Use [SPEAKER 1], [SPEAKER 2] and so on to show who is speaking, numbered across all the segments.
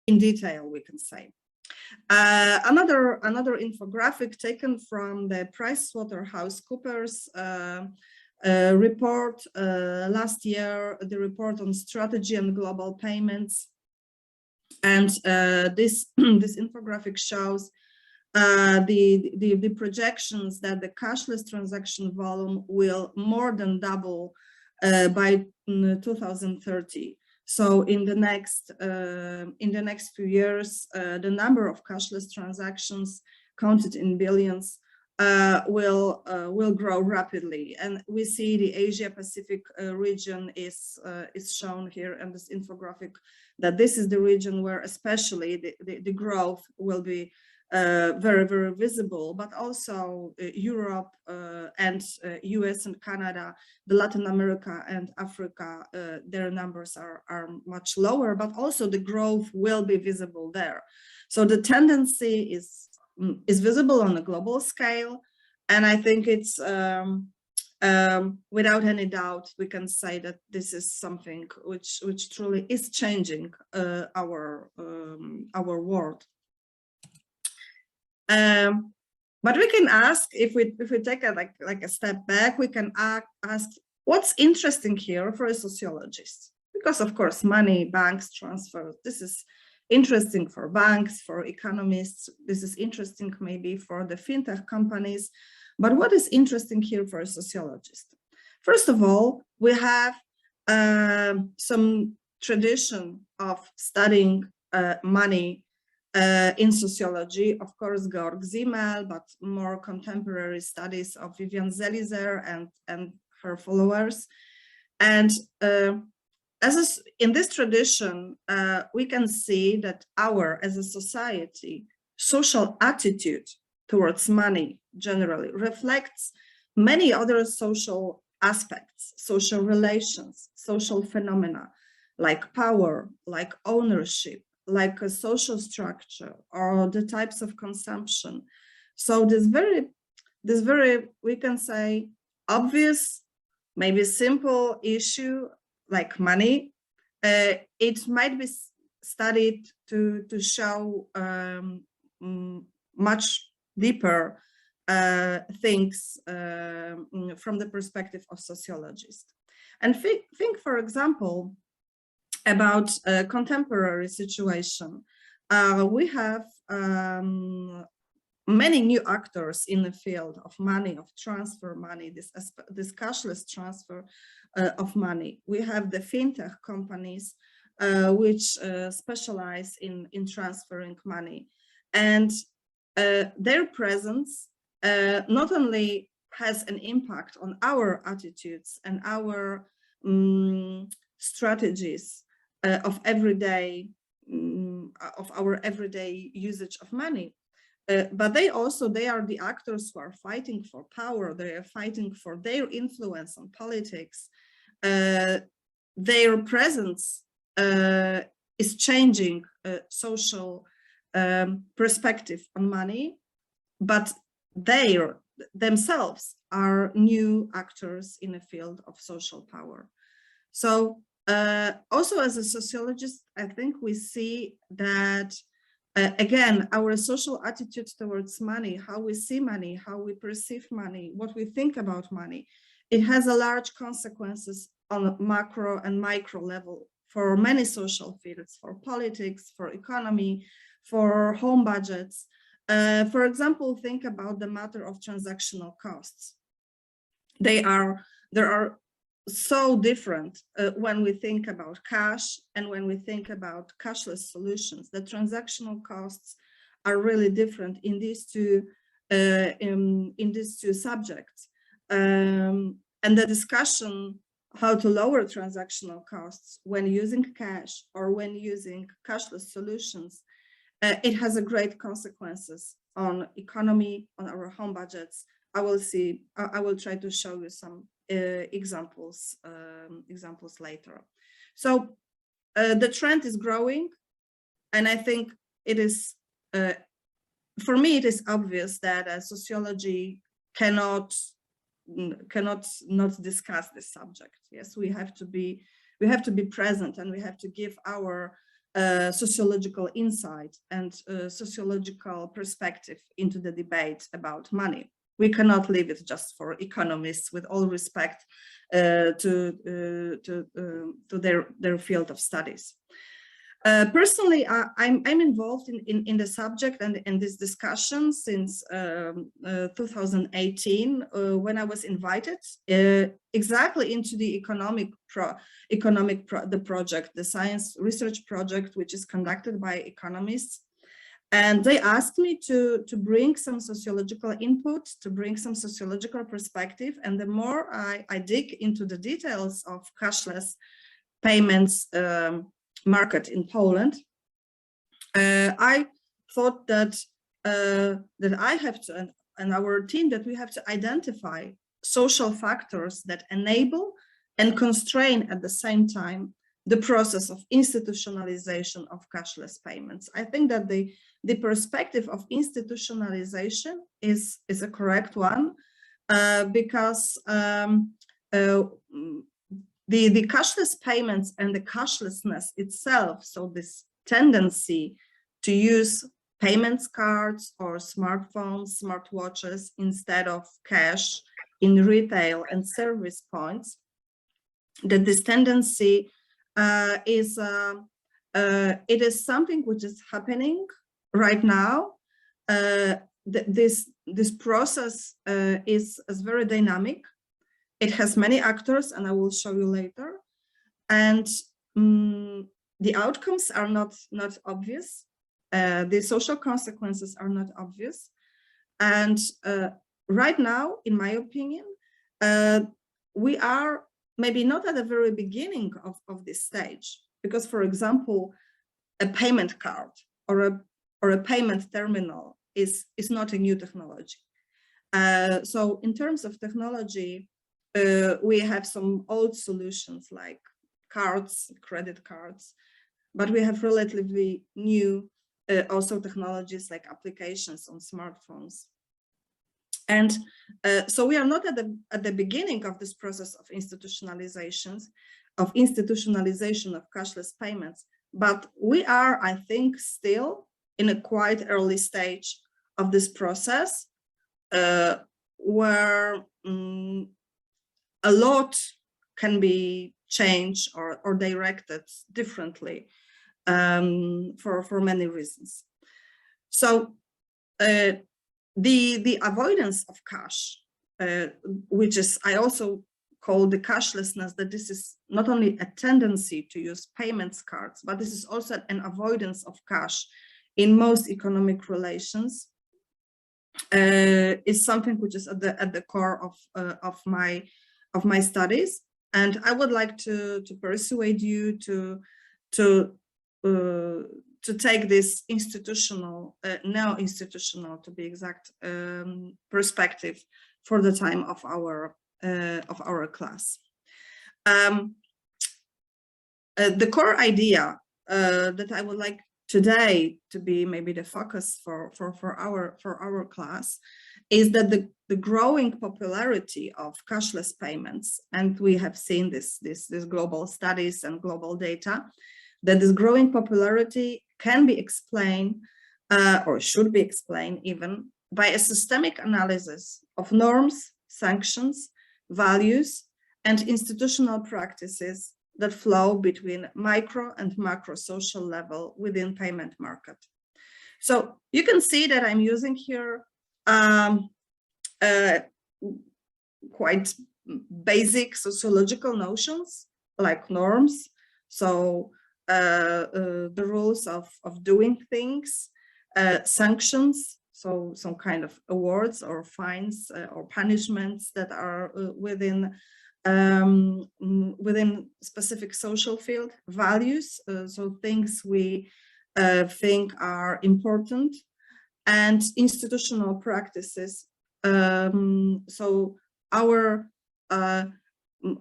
[SPEAKER 1] in detail, we can say. Another infographic taken from the PricewaterhouseCoopers report last year, the report on strategy and global payments. And this infographic shows the projections that the cashless transaction volume will more than double by 2030. So in the next few years, the number of cashless transactions counted in billions will grow rapidly, and we see the Asia Pacific region is shown here in this infographic, that this is the region where especially the growth will be very, very visible, but also Europe and US and Canada, the Latin America and Africa, their numbers are much lower, but also the growth will be visible there. So the tendency is visible on a global scale, and I think it's without any doubt we can say that this is something which truly is changing our world. But we can ask, if we take a like a step back, we can ask what's interesting here for a sociologist, because of course money, banks, transfers, this is interesting for banks, for economists, this is interesting maybe for the fintech companies, but what is interesting here for a sociologist? First of all, we have some tradition of studying money in sociology, of course, Georg Simmel, but more contemporary studies of Vivian Zelizer and her followers. And in this tradition, we can see that as a society, social attitude towards money generally reflects many other social aspects, social relations, social phenomena, like power, like ownership, like a social structure, or the types of consumption. So this very, we can say, obvious, maybe simple issue like money, it might be studied to show much deeper things from the perspective of sociologists. And think, for example, about a contemporary situation. We have many new actors in the field of money, of transfer money, this cashless transfer of money. We have the fintech companies which specialize in transferring money, and their presence not only has an impact on our attitudes and our strategies of our everyday usage of money, but they are the actors who are fighting for power. They are fighting for their influence on politics. Their presence is changing social perspective on money, but they themselves are new actors in the field of social power. So also as a sociologist, I think we see that again, our social attitude towards money, how we see money, how we perceive money, what we think about money, it has a large consequences on macro and micro level for many social fields, for politics, for economy, for home budgets. For example, think about the matter of transactional costs. There are so different when we think about cash and when we think about cashless solutions. The transactional costs are really different in these two subjects, and the discussion how to lower transactional costs when using cash or when using cashless solutions, it has a great consequences on economy, on our home budgets. I will try to show you some examples later. So the trend is growing, and I think it is, for me, it is obvious that sociology cannot not discuss this subject. Yes, we have to be present, and we have to give our sociological insight and sociological perspective into the debate about money. We cannot leave it just for economists, with all respect to their field of studies. Personally, I'm involved in the subject and in this discussion since 2018, when I was invited exactly into the project, the science research project, which is conducted by economists. And they asked me to bring some sociological input, to bring some sociological perspective. And the more I dig into the details of cashless payments market in Poland, I thought that I have to, and our team, that we have to identify social factors that enable and constrain at the same time the process of institutionalization of cashless payments. I think that the perspective of institutionalization is a correct one, because the cashless payments and the cashlessness itself, so this tendency to use payments cards or smartphones, smartwatches instead of cash in retail and service points, that this tendency it is something which is happening right now. This process is very dynamic. It has many actors, and I will show you later. And the outcomes are not obvious. The social consequences are not obvious. And right now, in my opinion, we are maybe not at the very beginning of this stage, because, for example, a payment card or a payment terminal is not a new technology. So in terms of technology, we have some old solutions like cards, credit cards, but we have relatively new also technologies like applications on smartphones. And so we are not at the beginning of this process of institutionalization of cashless payments, but we are, I think, still in a quite early stage of this process, where a lot can be changed or directed differently for many reasons. So the avoidance of cash, which is, I also call the cashlessness, that this is not only a tendency to use payments cards, but this is also an avoidance of cash in most economic relations, is something which is at the core of my studies. And I would like to persuade you to take this institutional, neo-institutional, to be exact, perspective for the time of our class. The core idea that I would like today to be maybe the focus for our class is that the growing popularity of cashless payments, and we have seen this global studies and global data, that this growing popularity can be explained, or should be explained even, by a systemic analysis of norms, sanctions, values, and institutional practices that flow between micro and macro social level within payment market. So you can see that I'm using here quite basic sociological notions like norms. So the rules of doing things, sanctions, so some kind of awards or fines or punishments that are within specific social field, values, so things we think are important, and institutional practices. So our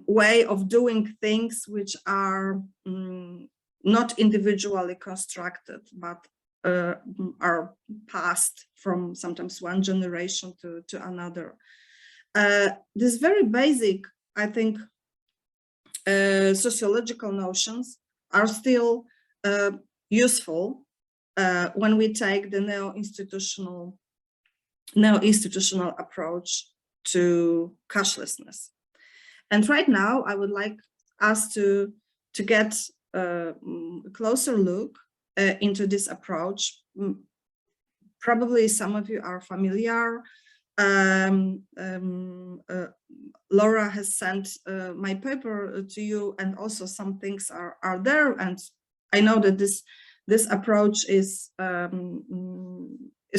[SPEAKER 1] way of doing things which are not individually constructed, but are passed from sometimes one generation to another. This very basic, I think, sociological notions are still useful when we take the neo-institutional approach to cashlessness. And right now, I would like us to get a closer look into this approach. Probably some of you are familiar. Laura has sent my paper to you, and also some things are there. And I know that this approach is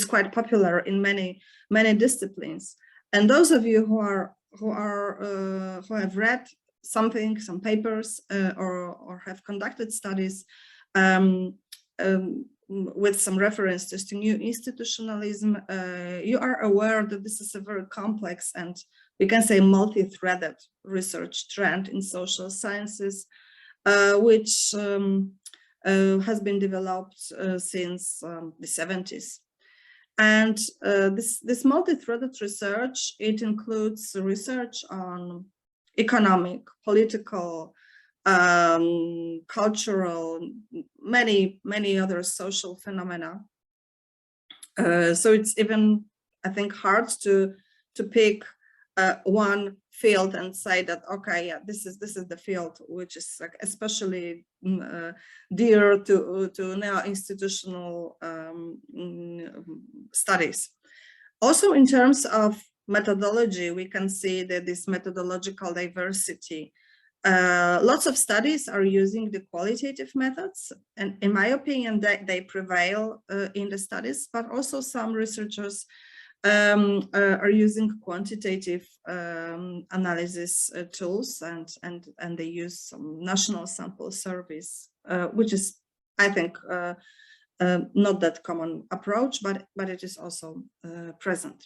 [SPEAKER 1] quite popular in many disciplines. And those of you who have read some papers or have conducted studies with some references to new institutionalism, you are aware that this is a very complex and, we can say, multi-threaded research trend in social sciences, which has been developed since the 70s. And this multi-threaded research, it includes research on economic, political, cultural, many other social phenomena. So it's even, I think, hard to pick one field and say that, okay, yeah, this is the field which is like especially dear to neo-institutional studies. Also, in terms of methodology, we can see that this methodological diversity. Lots of studies are using the qualitative methods, and in my opinion, they prevail in the studies, but also some researchers are using quantitative analysis tools, and they use some national sample surveys, which is, I think, not that common approach, but it is also present.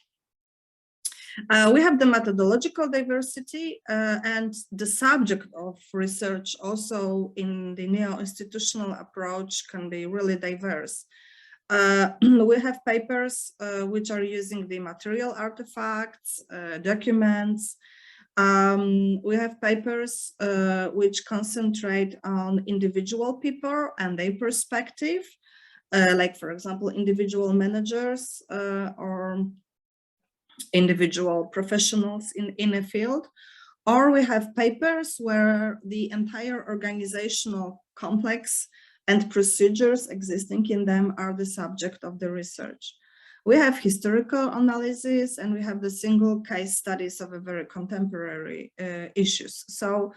[SPEAKER 1] We have the methodological diversity, and the subject of research also in the neo-institutional approach can be really diverse. We have papers which are using the material artifacts, documents. We have papers which concentrate on individual people and their perspective, like, for example, individual managers or individual professionals in a field. Or we have papers where the entire organizational complex and procedures existing in them are the subject of the research. We have historical analysis, and we have the single case studies of a very contemporary issues. So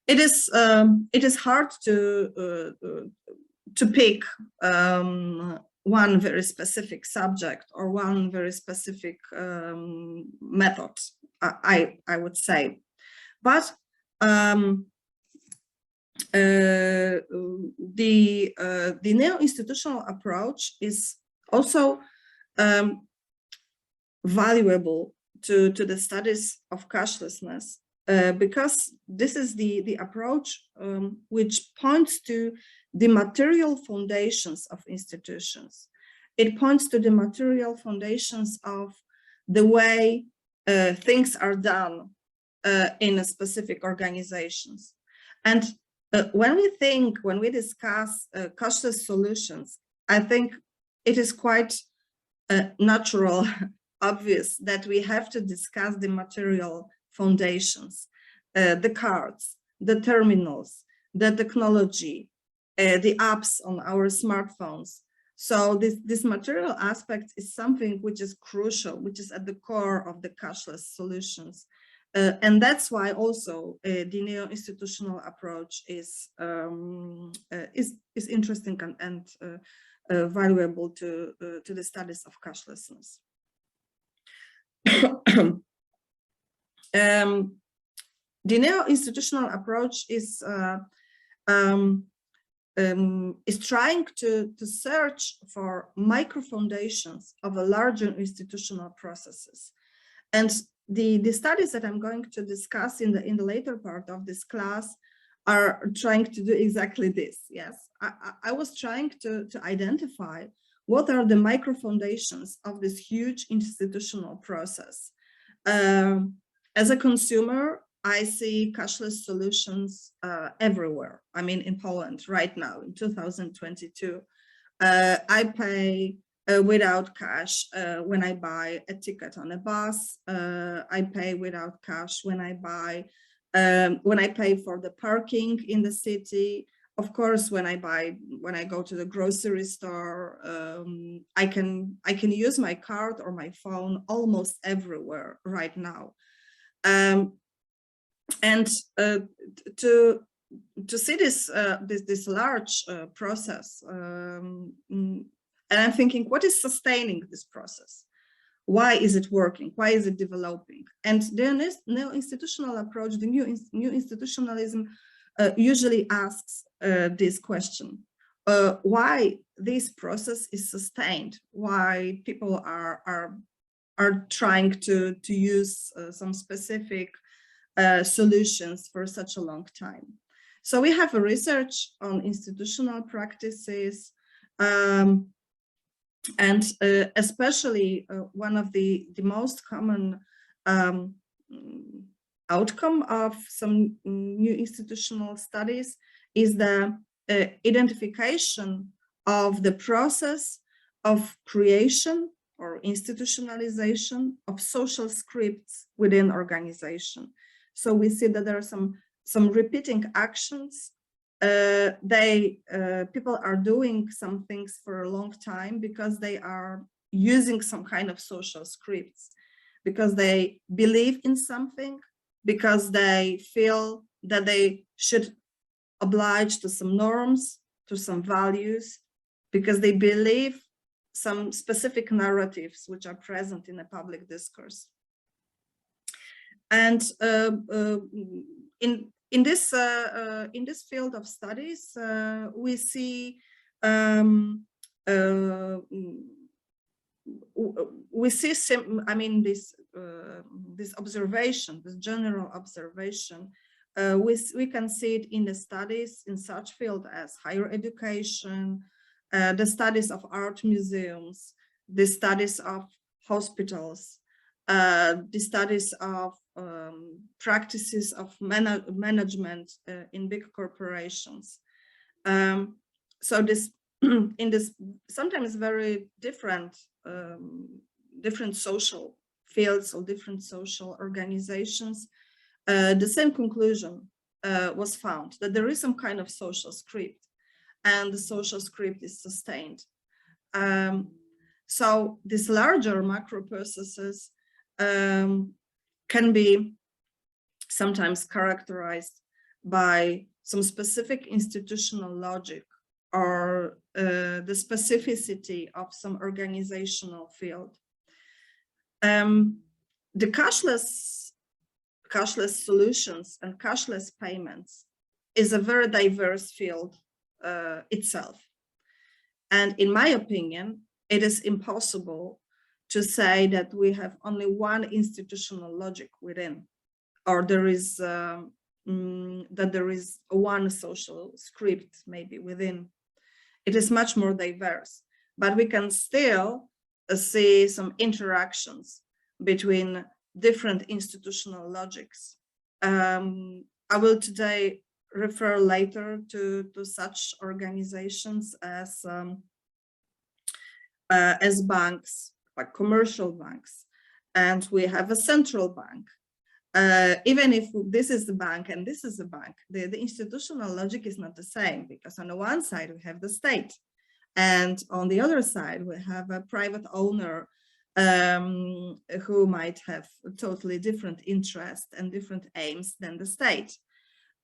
[SPEAKER 1] it is hard to pick one very specific subject or one very specific method, I would say. But the neo-institutional approach is also valuable to the studies of cashlessness, because this is the approach which points to the material foundations of institutions. It points to the material foundations of the way things are done in a specific organizations. And when we discuss cashless solutions, I think it is quite natural, obvious that we have to discuss the material foundations, the cards, the terminals, the technology, the apps on our smartphones. So this material aspect is something which is crucial, which is at the core of the cashless solutions. And that's why also the neo-institutional approach is interesting and valuable to the studies of cashlessness. The neo-institutional approach is trying to search for micro-foundations of a larger institutional processes. And the studies that I'm going to discuss in the later part of this class are trying to do exactly this. Yes, I was trying to identify what are the micro-foundations of this huge institutional process. As a consumer, I see cashless solutions everywhere. I mean, in Poland right now, in 2022, I pay without cash when I buy a ticket on a bus. I pay without cash when I pay for the parking in the city. Of course, when I go to the grocery store, I can use my card or my phone almost everywhere right now. And to see this large process, and I'm thinking, what is sustaining this process? Why is it working? Why is it developing? And the neo-institutional approach, the new institutionalism, usually asks this question: why this process is sustained? Why people are trying to use some specific solutions for such a long time? So we have a research on institutional practices, and especially one of the most common outcome of some new institutional studies is the identification of the process of creation or institutionalization of social scripts within organization. So we see that there are some repeating actions. People are doing some things for a long time because they are using some kind of social scripts, because they believe in something, because they feel that they should oblige to some norms, to some values, because they believe some specific narratives which are present in the public discourse. And in this field of studies, we see this observation, this general observation. We can see it in the studies in such field as higher education, the studies of art museums, the studies of hospitals, the studies of practices of management in big corporations. So this in this sometimes very different social fields or different social organizations, the same conclusion was found, that there is some kind of social script, and the social script is sustained. So these larger macro processes can be sometimes characterized by some specific institutional logic or the specificity of some organizational field. The cashless solutions and cashless payments is a very diverse field itself. And in my opinion, it is impossible to say that we have only one institutional logic within, or there is that there is one social script maybe within. It is much more diverse, but we can still see some interactions between different institutional logics. I will today refer later to such organizations as banks, like commercial banks, and we have a central bank. Even if this is the bank and this is the bank, the institutional logic is not the same, because on the one side we have the state, and on the other side we have a private owner who might have totally different interests and different aims than the state.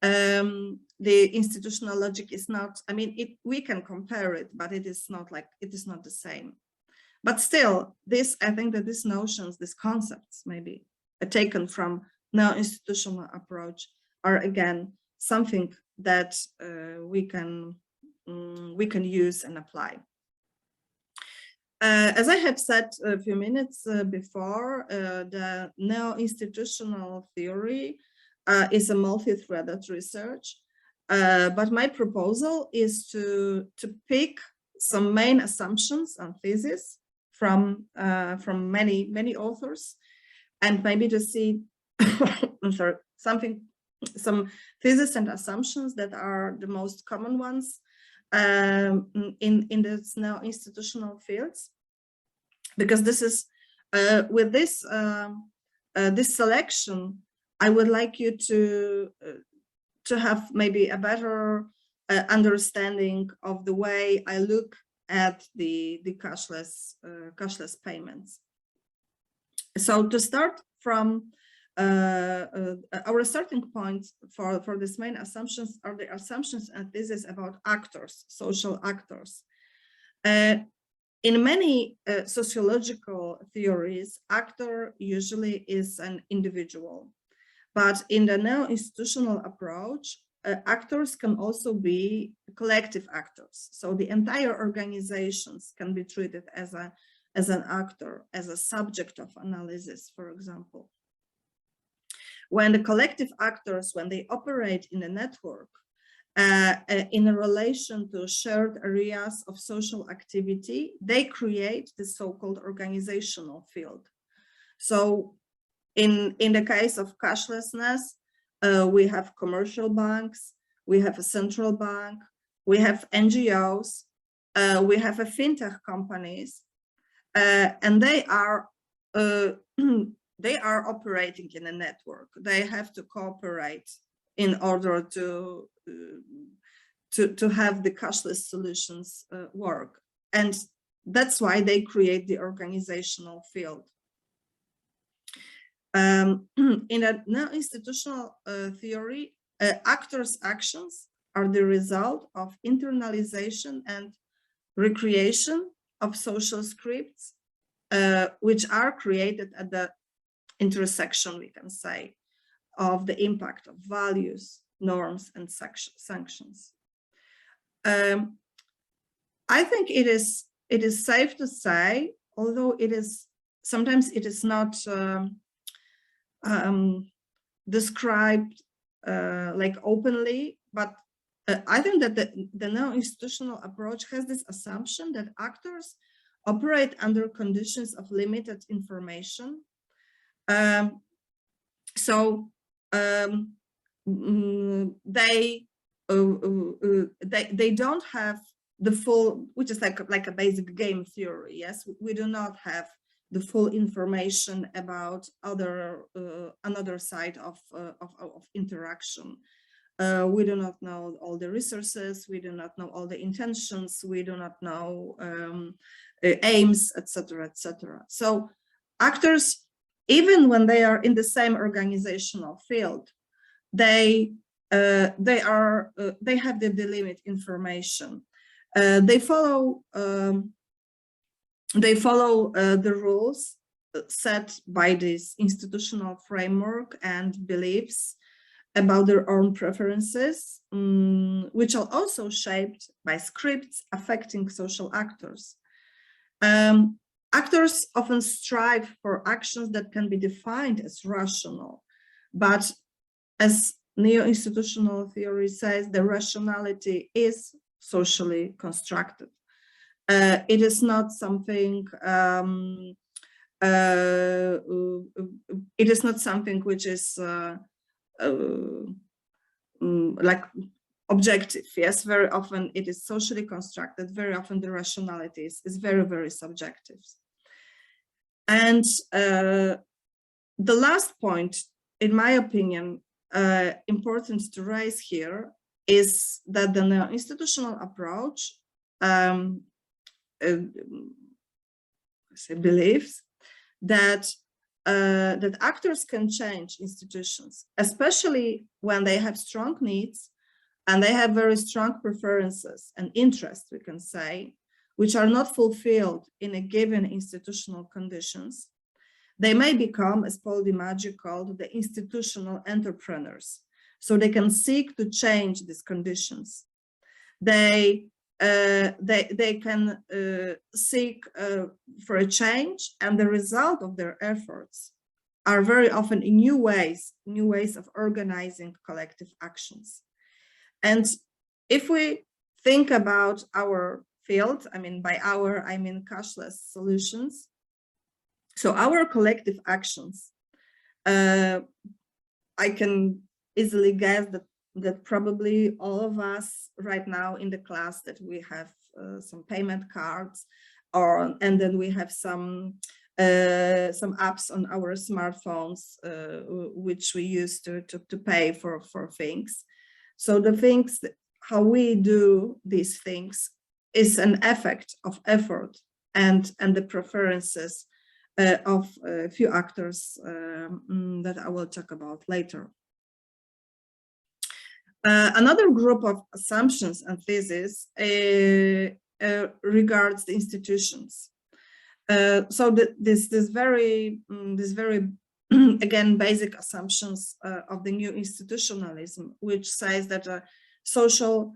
[SPEAKER 1] The institutional logic is not, I mean, we can compare it, but it is not the same. But still, I think that these notions, these concepts, maybe taken from now institutional approach, are again something that we can use and apply. As I have said a few minutes before, the neo-institutional theory is a multi-threaded research, but my proposal is to pick some main assumptions and theses from many authors, and maybe to see I'm sorry, some theses and assumptions that are the most common ones in this now institutional fields, because this is with this this selection, I would like you to have maybe a better understanding of the way I look at the cashless payments. So to start from our starting point for this main assumptions are the assumptions and thesis about actors, social actors. In many sociological theories, actor usually is an individual, but in the neo-institutional approach, actors can also be collective actors. So the entire organizations can be treated as an actor, as a subject of analysis, for example. When the collective actors, when they operate in a network, in a relation to shared areas of social activity, they create the so-called organizational field. So in the case of cashlessness, we have commercial banks, we have a central bank, we have NGOs, we have a fintech companies, and they are operating in a network. They have to cooperate in order to have the cashless solutions work, and that's why they create the organizational field. In a non-institutional theory, actors' actions are the result of internalization and recreation of social scripts, which are created at the intersection, we can say, of the impact of values, norms, and sanctions. I think it is safe to say, although sometimes it is not described like openly, but I think that the non-institutional approach has this assumption that actors operate under conditions of limited information. They don't have the full, which is like a basic game theory. Yes, we do not have the full information about another side of interaction. We do not know all the resources, we do not know all the intentions, we do not know aims, etc., etc. So actors, even when they are in the same organizational field, they have the delimit information. They follow the rules set by this institutional framework and beliefs about their own preferences, which are also shaped by scripts affecting social actors. Actors often strive for actions that can be defined as rational, but as neo-institutional theory says, the rationality is socially constructed. It is not something. It is not something which is like objective. Yes, very often it is socially constructed. Very often the rationality is very, very subjective. And the last point, in my opinion, important to raise here is that the institutional approach believes that that actors can change institutions, especially when they have strong needs and they have very strong preferences and interests, we can say, which are not fulfilled in a given institutional conditions. They may become, as Paul DiMaggio called, the institutional entrepreneurs. So they can seek to change these conditions. They can seek for a change, and the result of their efforts are very often in new ways of organizing collective actions. And if we think about our field, I mean, by our, I mean cashless solutions. So our collective actions I can easily guess that probably all of us right now in the class that we have some payment cards, and then we have some apps on our smartphones which we use to pay for things. So the things that, how we do these things is an effect of effort and the preferences of a few actors that I will talk about later. Another group of assumptions and theses regards the institutions. So this very again basic assumptions of the new institutionalism, which says that social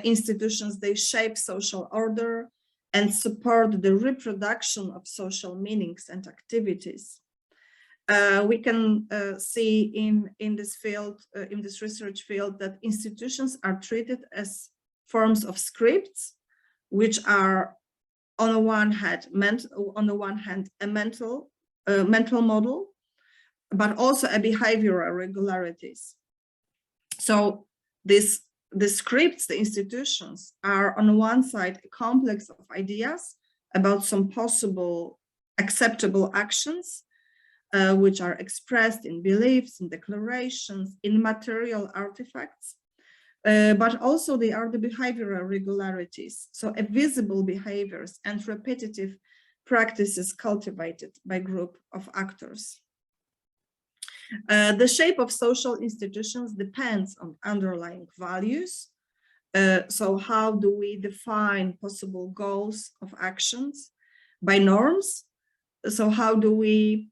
[SPEAKER 1] institutions, they shape social order and support the reproduction of social meanings and activities. We can see in this field, in this research field, that institutions are treated as forms of scripts, which are on the one hand a mental model, but also a behavioral regularities. So the scripts, the institutions, are on one side a complex of ideas about some possible acceptable actions, which are expressed in beliefs, in declarations, in material artifacts, but also they are the behavioral regularities, so visible behaviors and repetitive practices cultivated by a group of actors. The shape of social institutions depends on underlying values. So how do we define possible goals of actions? By norms. So how do we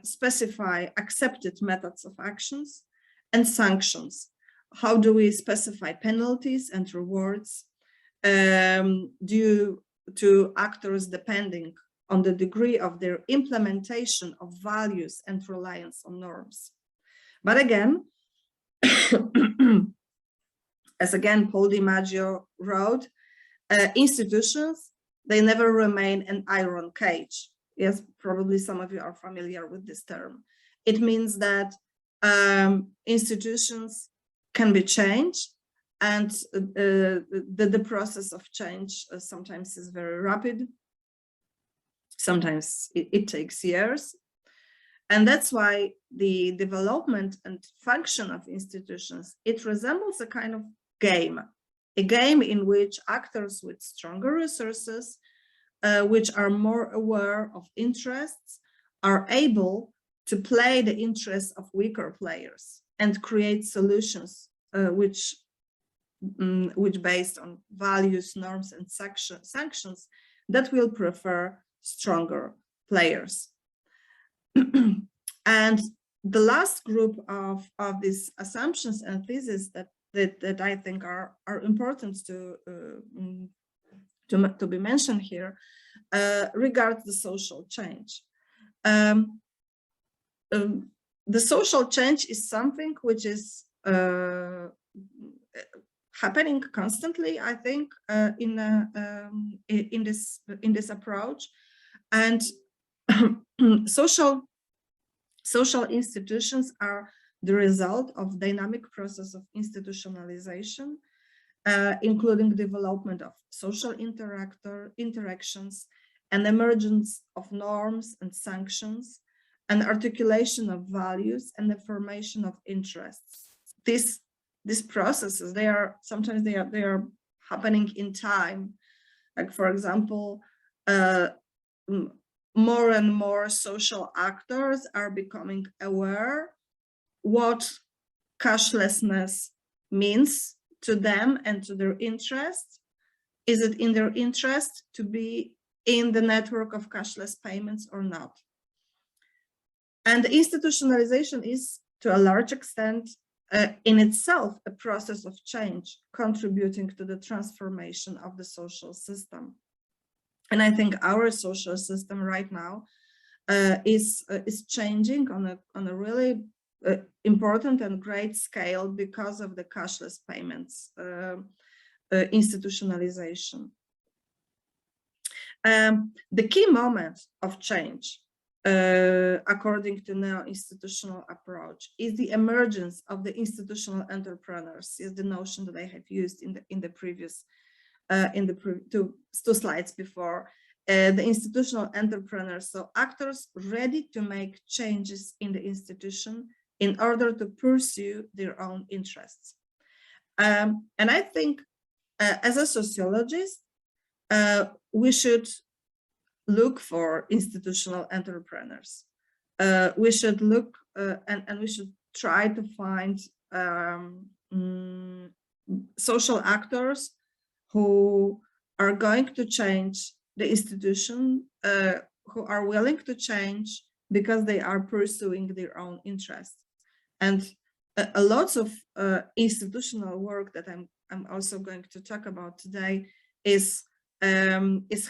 [SPEAKER 1] specify accepted methods of actions? And sanctions. How do we specify penalties and rewards due to actors depending on the degree of their implementation of values and reliance on norms? But again, as again Paul DiMaggio wrote, institutions, they never remain an iron cage. Yes, probably some of you are familiar with this term. It means that institutions can be changed, and the process of change sometimes is very rapid. Sometimes it takes years. And that's why the development and function of institutions, it resembles a kind of game, a game in which actors with stronger resources, which are more aware of interests, are able to play the interests of weaker players and create solutions which based on values, norms, and sanctions that will prefer stronger players. And the last group of these assumptions and theses that I think are important to be mentioned here regards the social change. The social change is something which is happening constantly, I think, in this approach, and social institutions are the result of dynamic process of institutionalization, including development of social interactions and emergence of norms and sanctions, and articulation of values and the formation of interests. These processes, they are sometimes they are happening in time. Like, for example, more and more social actors are becoming aware what cashlessness means to them and to their interest. Is it in their interest to be in the network of cashless payments or not? And institutionalization is, to a large extent, in itself a process of change, contributing to the transformation of the social system. And I think our social system right now is changing on a really important and great scale because of the cashless payments institutionalization. The key moment of change according to neo-institutional approach, is the emergence of the institutional entrepreneurs, is the notion that I have used in the previous two slides before. The institutional entrepreneurs, so actors ready to make changes in the institution in order to pursue their own interests. And I think as a sociologist, we should look for institutional entrepreneurs. We should look and we should try to find social actors who are going to change the institution, who are willing to change because they are pursuing their own interests. And a lot of institutional work that I'm also going to talk about today is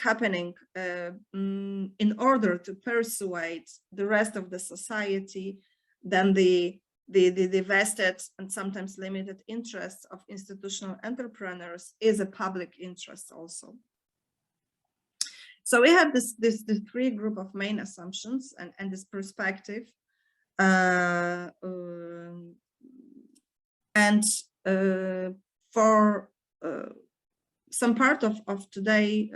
[SPEAKER 1] happening in order to persuade the rest of the society than the vested and sometimes limited interests of institutional entrepreneurs is a public interest also. So we have this three group of main assumptions and this perspective, and for some part of today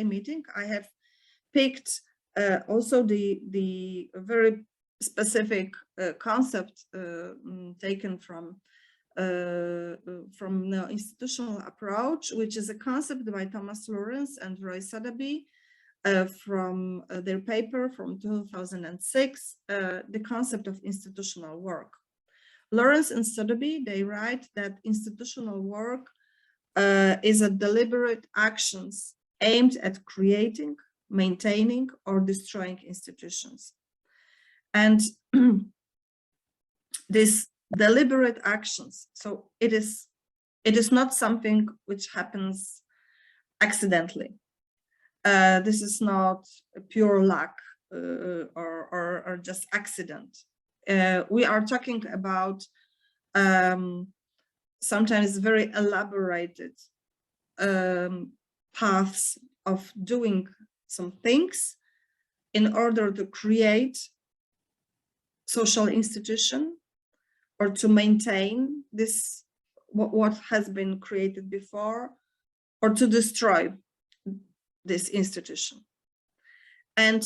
[SPEAKER 1] meeting, I have picked also the very specific concept taken from the institutional approach, which is a concept by Thomas Lawrence and Roy Sotheby from their paper from 2006, the concept of institutional work. Lawrence and Sotheby, they write that institutional work is a deliberate actions aimed at creating, maintaining, or destroying institutions. And this deliberate actions, so it is not something which happens accidentally. This is not a pure luck or just accident. We are talking about sometimes very elaborated paths of doing some things in order to create social institution or to maintain this what has been created before, or to destroy this institution. And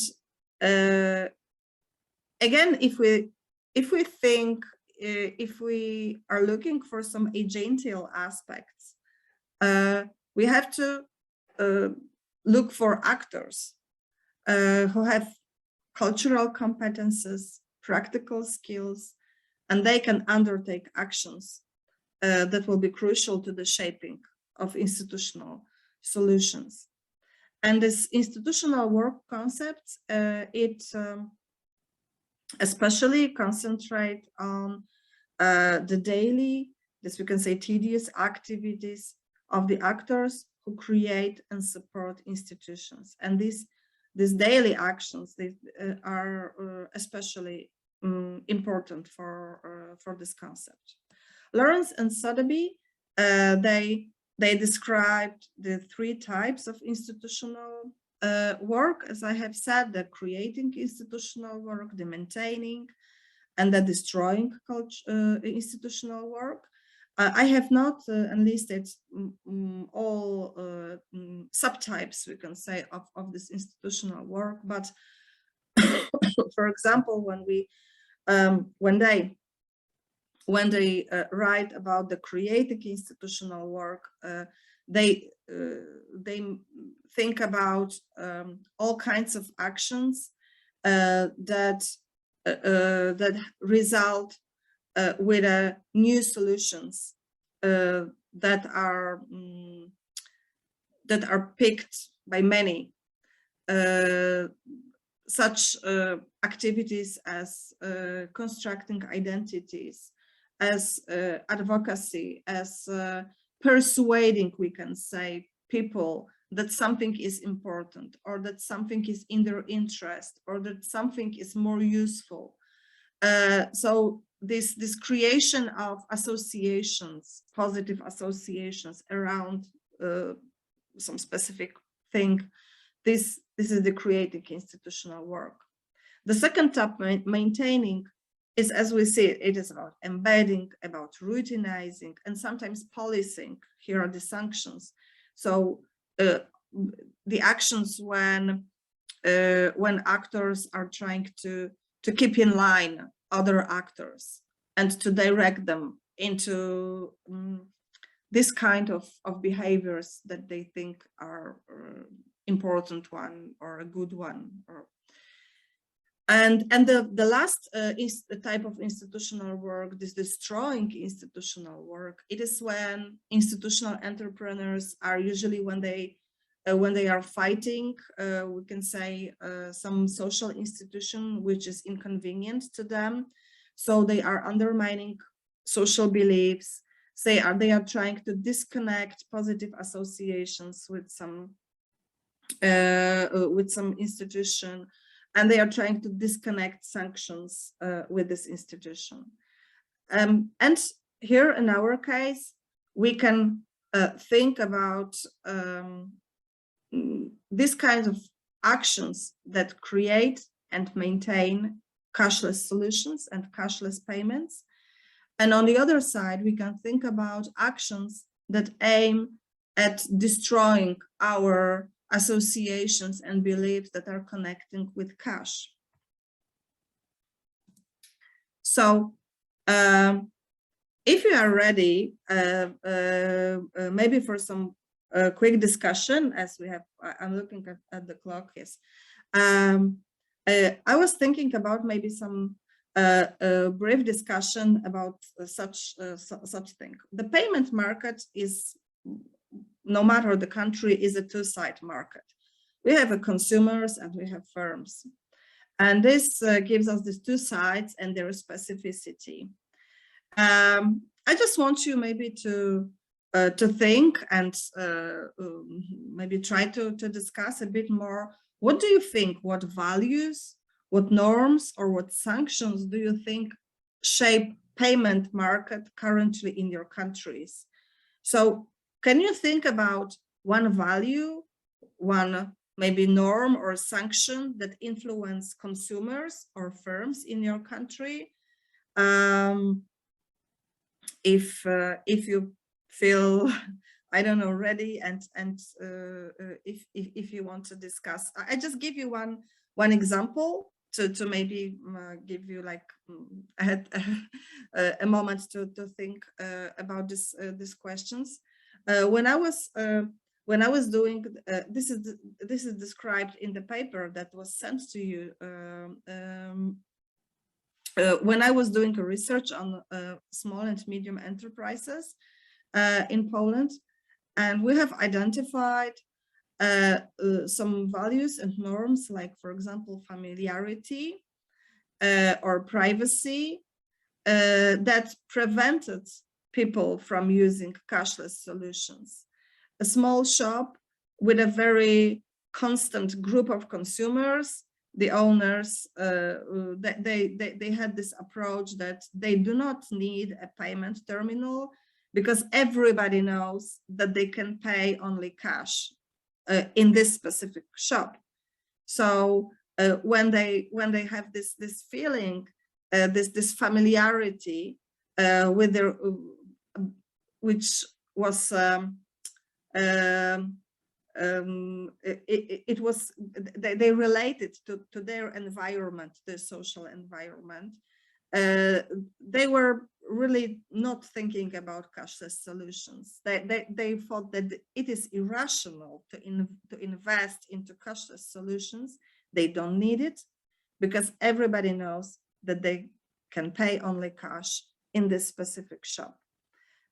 [SPEAKER 1] again, if we think, if we are looking for some agential aspects, we have to look for actors who have cultural competences, practical skills, and they can undertake actions that will be crucial to the shaping of institutional solutions. And this institutional work concept, it especially concentrate on the daily, this we can say tedious activities of the actors who create and support institutions. And these daily actions, they are especially important for this concept. Lawrence and Sotheby, they described the three types of institutional work, as I have said: the creating institutional work, the maintaining, and the destroying institutional work. I have not enlisted all subtypes, we can say, of this institutional work, but for example, when they write about the creating institutional work, they think about all kinds of actions that result with new solutions that are picked by many, such activities as constructing identities, as advocacy, as persuading, we can say, people that something is important, or that something is in their interest, or that something is more useful. So this creation of associations, positive associations around some specific thing, this is the creating institutional work. The second type, maintaining, is, as we see, it is about embedding, about routinizing, and sometimes policing. Here are the sanctions. So the actions when actors are trying to keep in line other actors and to direct them into this kind of behaviors that they think are important one or a good one. And the last is the type of institutional work, this destroying institutional work. It is when institutional entrepreneurs are usually when they are fighting, we can say, some social institution which is inconvenient to them. So they are undermining social beliefs. They are trying to disconnect positive associations with some institution, and they are trying to disconnect sanctions with this institution. And here in our case, we can think about these kinds of actions that create and maintain cashless solutions and cashless payments. And on the other side, we can think about actions that aim at destroying our associations and beliefs that are connecting with cash. So if you are ready, maybe for some quick discussion, as we have, I'm looking at the clock, yes. I was thinking about maybe some brief discussion about such thing. The payment market is, no matter the country, is a two-side market. We have consumers and we have firms. And this gives us these two sides and their specificity. I just want you maybe to think and maybe try to discuss a bit more. What do you think? What values, what norms, or what sanctions do you think shape payment market currently in your countries? So can you think about one value, one maybe norm or sanction that influence consumers or firms in your country? If you feel, I don't know, ready, and if you want to discuss, I just give you one example to maybe give you like a moment to think about these questions. When I was doing this is described in the paper that was sent to you. When I was doing a research on small and medium enterprises in Poland, and we have identified some values and norms, like, for example, familiarity or privacy, that prevented people from using cashless solutions. A small shop with a very constant group of consumers, the owners, they had this approach that they do not need a payment terminal because everybody knows that they can pay only cash in this specific shop. So when they have this feeling, this familiarity with their, which was it was, they related to their environment, the social environment. They were really not thinking about cashless solutions. They thought that it is irrational to invest into cashless solutions. They don't need it because everybody knows that they can pay only cash in this specific shop.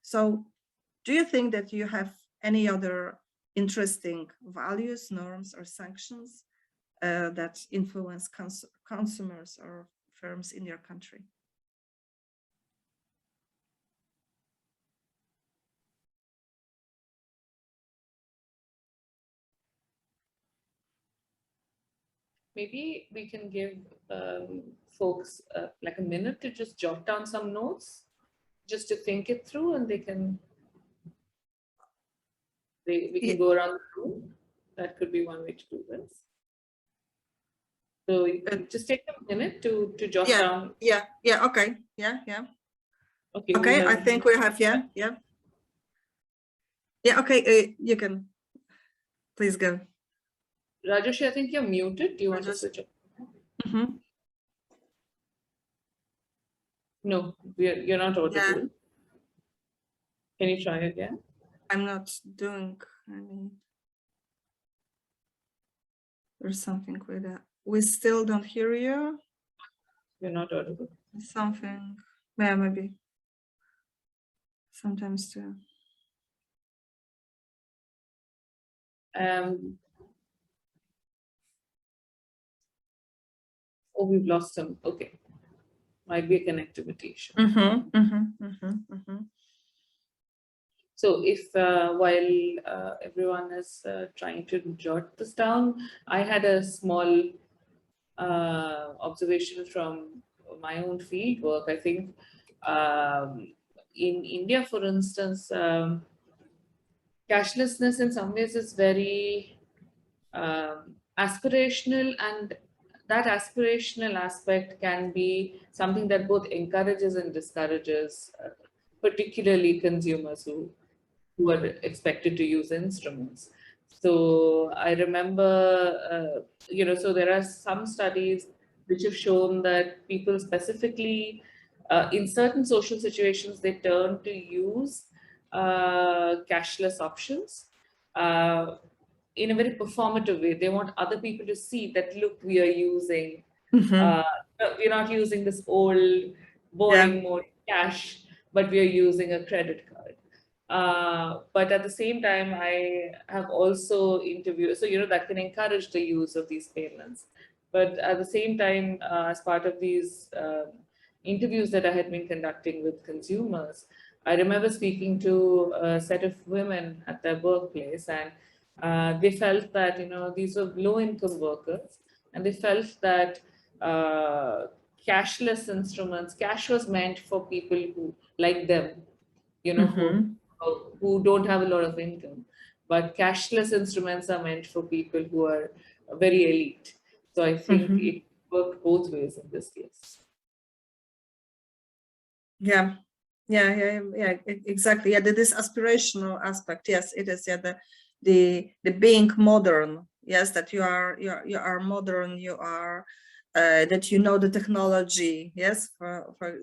[SPEAKER 1] So do you think that you have any other interesting values, norms, or sanctions that influence consumers or firms in your country?
[SPEAKER 2] Maybe we can give folks like a minute to just jot down some notes, just to think it through, and we can go around the room. That could be one way to do this. So you can just take a minute to jot down.
[SPEAKER 1] Yeah, okay, yeah.
[SPEAKER 2] Okay,
[SPEAKER 1] okay, I think we have, yeah. Okay, you can, please go.
[SPEAKER 2] Rajesh, I think you're muted. Do you want to switch up? No, you're not audible.
[SPEAKER 1] Yeah.
[SPEAKER 2] Can you try again?
[SPEAKER 1] I'm not doing any. There's something with that. We still don't hear you.
[SPEAKER 2] You're not audible.
[SPEAKER 1] Something, yeah, maybe. Sometimes too.
[SPEAKER 2] Oh, we've lost him. Okay. Might be a connectivity issue. So if while everyone is trying to jot this down, I had a small observation from my own field work. I think in India, for instance, cashlessness in some ways is very aspirational, and that aspirational aspect can be something that both encourages and discourages, particularly consumers who are expected to use instruments. So I remember, so there are some studies which have shown that people specifically in certain social situations, they turn to use cashless options in a very performative way. They want other people to see that, look, we are using, we're not using this old boring mode cash, but we are using a credit card. But at the same time, I have also interviewed, so that can encourage the use of these payments. But at the same time, as part of these interviews that I had been conducting with consumers, I remember speaking to a set of women at their workplace, and they felt that these were low-income workers, and they felt that cashless instruments, cash was meant for people who like them, who don't have a lot of income, but cashless instruments are meant for people who are very elite. So I think it worked both ways in this case.
[SPEAKER 1] Yeah, exactly. Yeah, this aspirational aspect. Yes, it is. Yeah, the being modern. Yes, that you are modern. You are that you know the technology. Yes,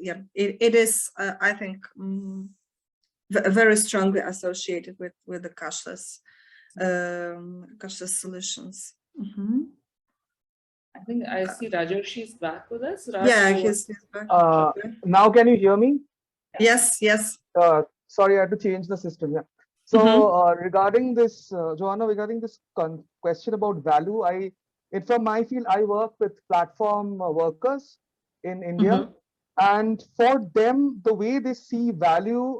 [SPEAKER 1] yeah, it is. I think very strongly associated with the cashless solutions.
[SPEAKER 2] I think I see Rajeshi's back with us.
[SPEAKER 1] Raj, yeah, he's back.
[SPEAKER 3] Now can you hear me?
[SPEAKER 1] Yes.
[SPEAKER 3] Sorry, I had to change the system. Yeah. So regarding this, Joanna, regarding this question about value, from my field, I work with platform workers in India, and for them, the way they see value,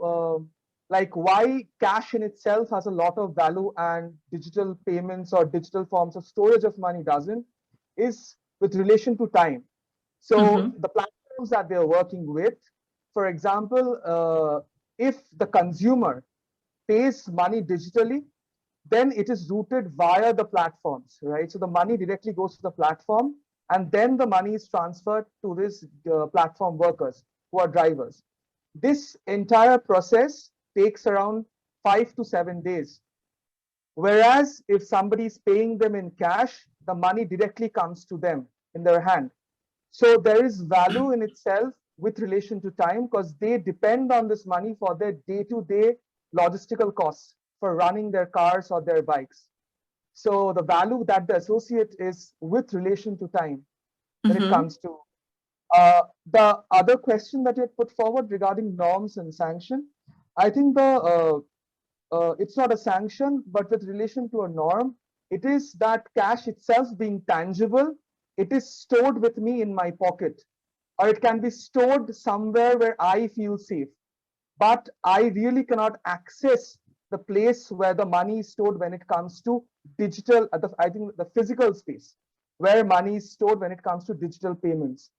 [SPEAKER 3] like why cash in itself has a lot of value and digital payments or digital forms of storage of money doesn't, is with relation to time. So the platforms that they're working with, for example, if the consumer pays money digitally, then it is routed via the platforms, right? So the money directly goes to the platform, and then the money is transferred to these platform workers who are drivers. This entire process takes around 5 to 7 days. Whereas if somebody is paying them in cash, the money directly comes to them in their hand. So there is value in itself with relation to time, because they depend on this money for their day-to-day logistical costs for running their cars or their bikes. So the value that they associate is with relation to time when it comes to the other question that you had put forward regarding norms and sanction. I think it's not a sanction, but with relation to a norm, it is that cash itself being tangible, it is stored with me in my pocket, or it can be stored somewhere where I feel safe. But I really cannot access the place where the money is stored when it comes to digital, I think the physical space where money is stored when it comes to digital payments.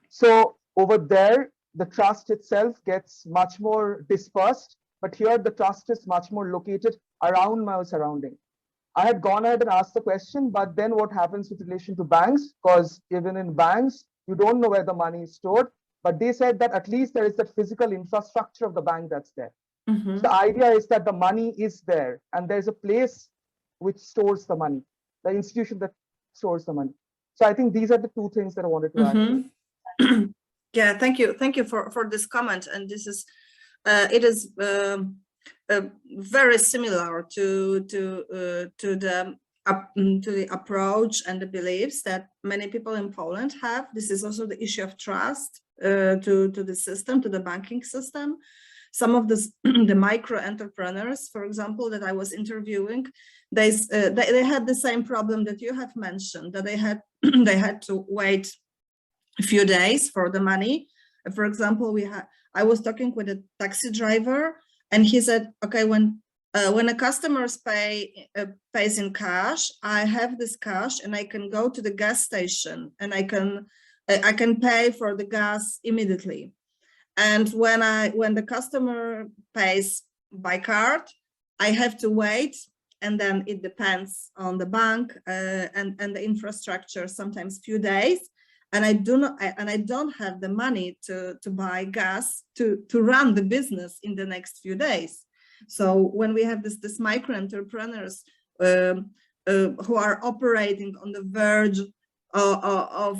[SPEAKER 3] So over there, the trust itself gets much more dispersed, but here the trust is much more located around my surrounding. I had gone ahead and asked the question, but then what happens with relation to banks? Because even in banks, you don't know where the money is stored, but they said that at least there is that physical infrastructure of the bank that's there.
[SPEAKER 1] Mm-hmm.
[SPEAKER 3] So the idea is that the money is there and there's a place which stores the money, the institution that stores the money. So I think these are the two things that I wanted to add.
[SPEAKER 1] Yeah, thank you for this comment. And this is it is very similar to the approach and the beliefs that many people in Poland have. This is also the issue of trust to the system, to the banking system. Some of the micro entrepreneurs, for example, that I was interviewing, they had the same problem that you have mentioned, that they had to wait a few days for the money. For example, I was talking with a taxi driver, and he said, okay, when a customer pays in cash, I have this cash and I can go to the gas station and I can pay for the gas immediately. And when the customer pays by card, I have to wait, and then it depends on the bank and the infrastructure, sometimes few days. And I don't have the money to buy gas to run the business in the next few days. So when we have this micro entrepreneurs who are operating on the verge of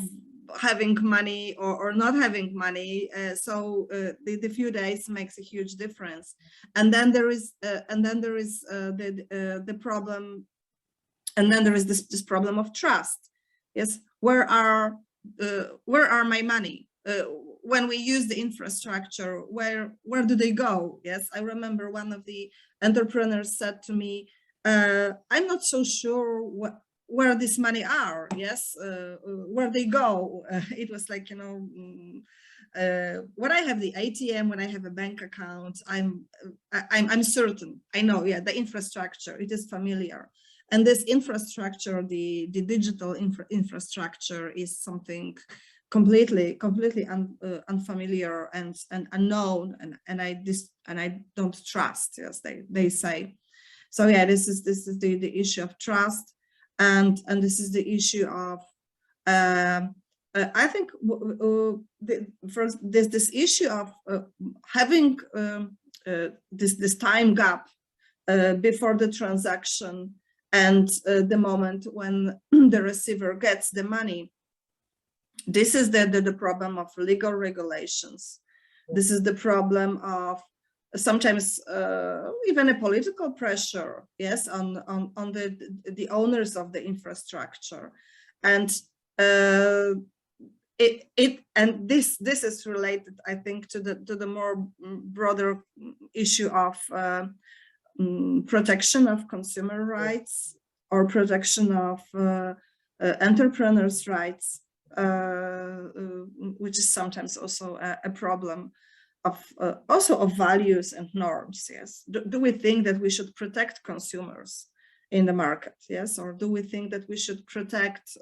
[SPEAKER 1] having money or not having money, the few days makes a huge difference. And then there is the problem, and then there is this problem of trust. Yes, where are my money? When we use the infrastructure, where do they go? Yes, I remember one of the entrepreneurs said to me, I'm not so sure where this money are. Yes, where they go. It was like, when I have the ATM, when I have a bank account, I'm certain. I know, yeah, the infrastructure, it is familiar. And this infrastructure, the digital infrastructure, is something completely unfamiliar and unknown, and I don't trust. Yes, they say. So yeah, this is the issue of trust, and this is the issue of I think first this issue of having this time gap before the transaction and the moment when the receiver gets the money. This is the problem of legal regulations. This is the problem of sometimes even a political pressure, yes, on the owners of the infrastructure, and this is related, I think, to the more broader issue of protection of consumer rights or protection of entrepreneurs' rights, which is sometimes also a problem of also of values and norms. Yes, do we think that we should protect consumers in the market? Yes, or do we think that we should protect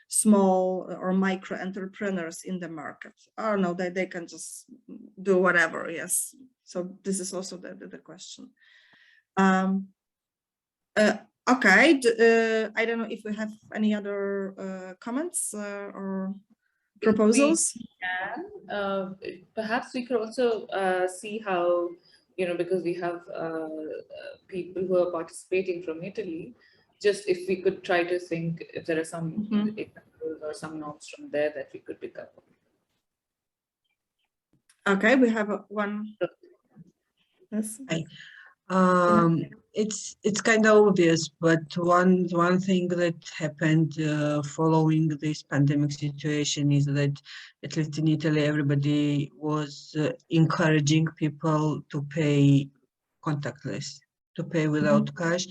[SPEAKER 1] small or micro entrepreneurs in the market? Or no, they can just do whatever. Yes, so this is also the question. Okay, I don't know if we have any other comments or proposals.
[SPEAKER 2] Perhaps we could also see how, because we have people who are participating from Italy, just if we could try to think if there are some examples or some notes from there that we could pick up.
[SPEAKER 1] Okay, we have one. Yes.
[SPEAKER 4] It's kind of obvious, but one thing that happened following this pandemic situation is that, at least in Italy, everybody was encouraging people to pay contactless, to pay without cash.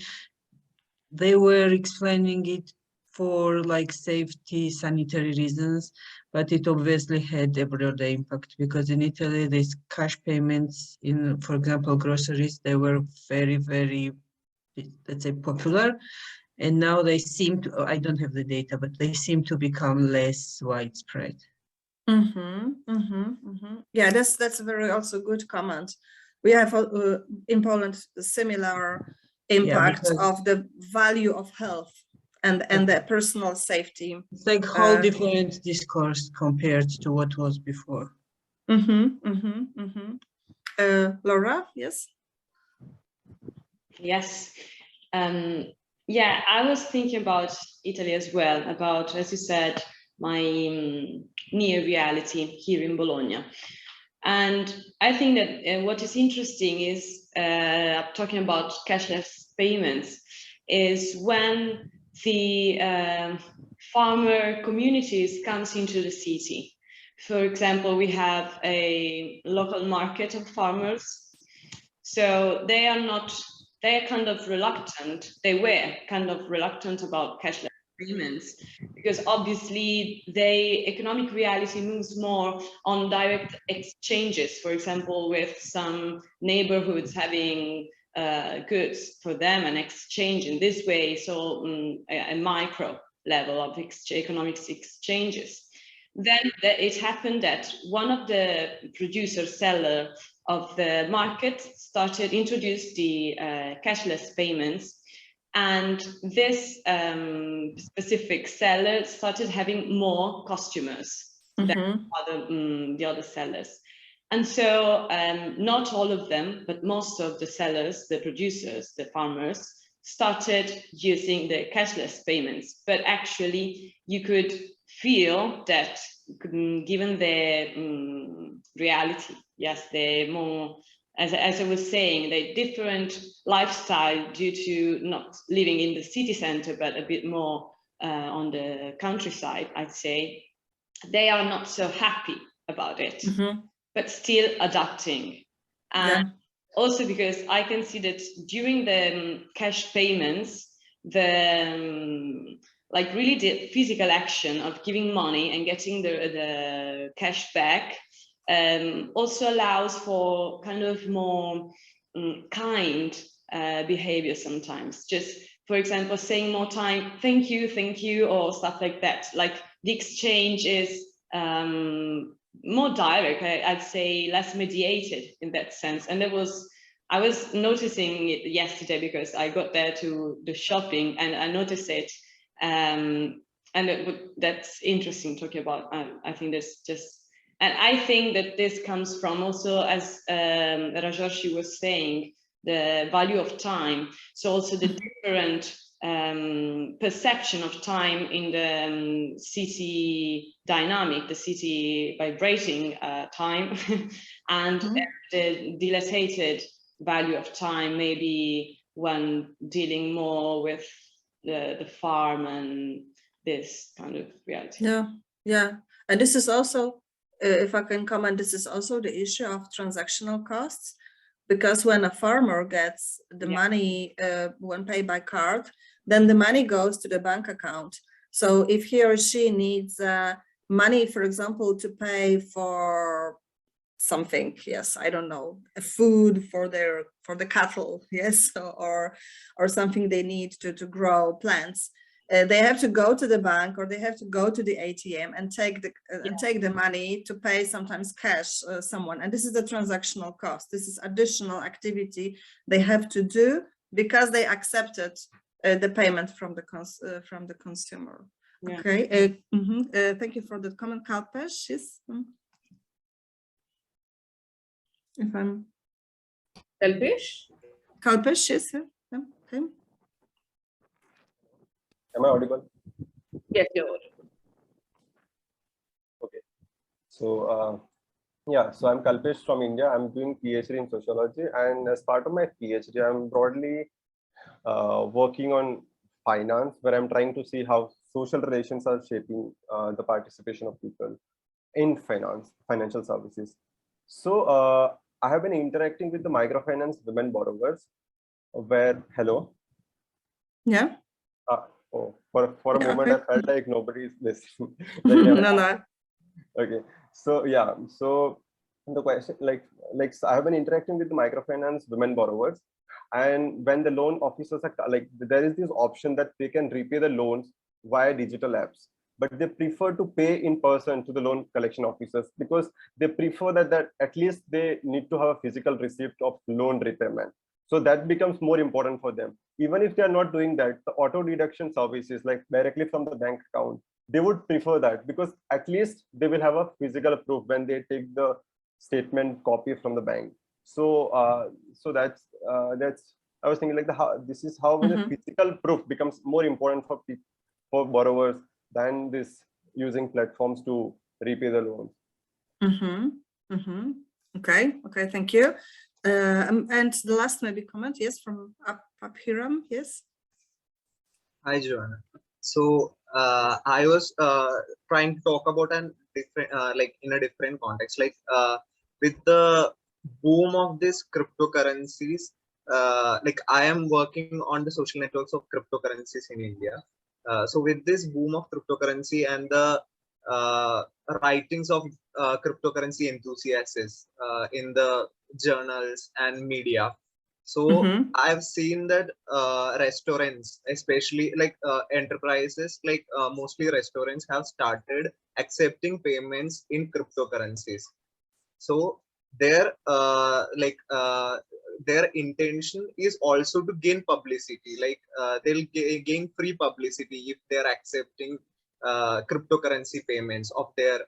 [SPEAKER 4] They were explaining it for like safety, sanitary reasons, but it obviously had a broader impact, because in Italy, these cash payments in, for example, groceries, they were very, very, let's say, popular. And now they seem to, I don't have the data, but they seem to become less widespread.
[SPEAKER 1] Yeah, that's a very also good comment. We have in Poland a similar impact
[SPEAKER 4] because
[SPEAKER 1] of the value of health and the personal safety.
[SPEAKER 4] it's like whole different discourse compared to what was before.
[SPEAKER 1] Laura, yes?
[SPEAKER 5] Yes. Yeah, I was thinking about Italy as well, about, as you said, my near reality here in Bologna. And I think that what is interesting is, talking about cashless payments, is when the farmer communities comes into the city. For example, we have a local market of farmers. So they are kind of reluctant. They were kind of reluctant about cashless payments because obviously the economic reality moves more on direct exchanges. For example, with some neighborhoods having goods for them and exchange in this way. So a micro level of economic exchanges. Then it happened that one of the seller of the market introduced the cashless payments, and this specific seller started having more customers than the other sellers. And so not all of them, but most of the sellers, the producers, the farmers, started using the cashless payments. But actually, you could feel that, given the reality, yes, the more, as I was saying, the different lifestyle due to not living in the city center, but a bit more on the countryside, I'd say, they are not so happy about it, but still adapting. And also because I can see that during the cash payments, like really the physical action of giving money and getting the cash back also allows for kind of more kind behavior sometimes. Just, for example, saying more time, thank you, or stuff like that. Like the exchange is more direct, I'd say less mediated in that sense. And I was noticing it yesterday because I got there to the shopping and I noticed it. And that's interesting talking about, I think there's just, and I think that this comes from also, as Rajorshi was saying, the value of time. So also the different perception of time in the city dynamic, the city vibrating time, and the dilated value of time, maybe when dealing more with the farm and this kind of reality.
[SPEAKER 1] Yeah. And this is also, if I can comment, this is also the issue of transactional costs, because when a farmer gets the money when paid by card, then the money goes to the bank account. So if he or she needs money, for example, to pay for something, yes, I don't know, a food for the cattle, yes, or something they need to grow plants, they have to go to the bank or they have to go to the ATM and take the money to pay sometimes cash someone. And this is the transactional cost. This is additional activity they have to do because they accepted the payment from the consumer. Yeah. Okay. Thank you for the comment, Kalpesh. Yes. If I'm Kalpesh, yes. Okay.
[SPEAKER 6] Am I audible?
[SPEAKER 2] Yes, you're audible.
[SPEAKER 6] Okay. So so I'm Kalpesh from India. I'm doing PhD in sociology, and as part of my PhD, I'm broadly working on finance, where I'm trying to see how social relations are shaping the participation of people in financial services. So I have been interacting with the microfinance women borrowers, where
[SPEAKER 1] Yeah.
[SPEAKER 6] For a moment, I felt like nobody is listening.
[SPEAKER 1] No.
[SPEAKER 6] Okay. So yeah. So the question, like I have been interacting with the microfinance women borrowers, and when the loan officers are there is this option that they can repay the loans via digital apps, but they prefer to pay in person to the loan collection officers because they prefer that at least they need to have a physical receipt of loan repayment. So that becomes more important for them. Even if they are not doing that, the auto deduction services like directly from the bank account, they would prefer that, because at least they will have a physical proof when they take the statement copy from the bank. So so that's I was thinking like this is how the physical proof becomes more important for borrowers than this using platforms to repay the loans.
[SPEAKER 1] Okay, thank you. And the last maybe comment, yes, from Hiram, yes.
[SPEAKER 7] Hi, Joanna. So I was trying to talk about an different, like in a different context, like with the boom of this cryptocurrencies. Like I am working on the social networks of cryptocurrencies in India. So with this boom of cryptocurrency and the writings of cryptocurrency enthusiasts in the journals and media. So I've seen that restaurants, especially like enterprises, like mostly restaurants, have started accepting payments in cryptocurrencies. So their their intention is also to gain publicity. Like they'll gain free publicity if they're accepting cryptocurrency payments of their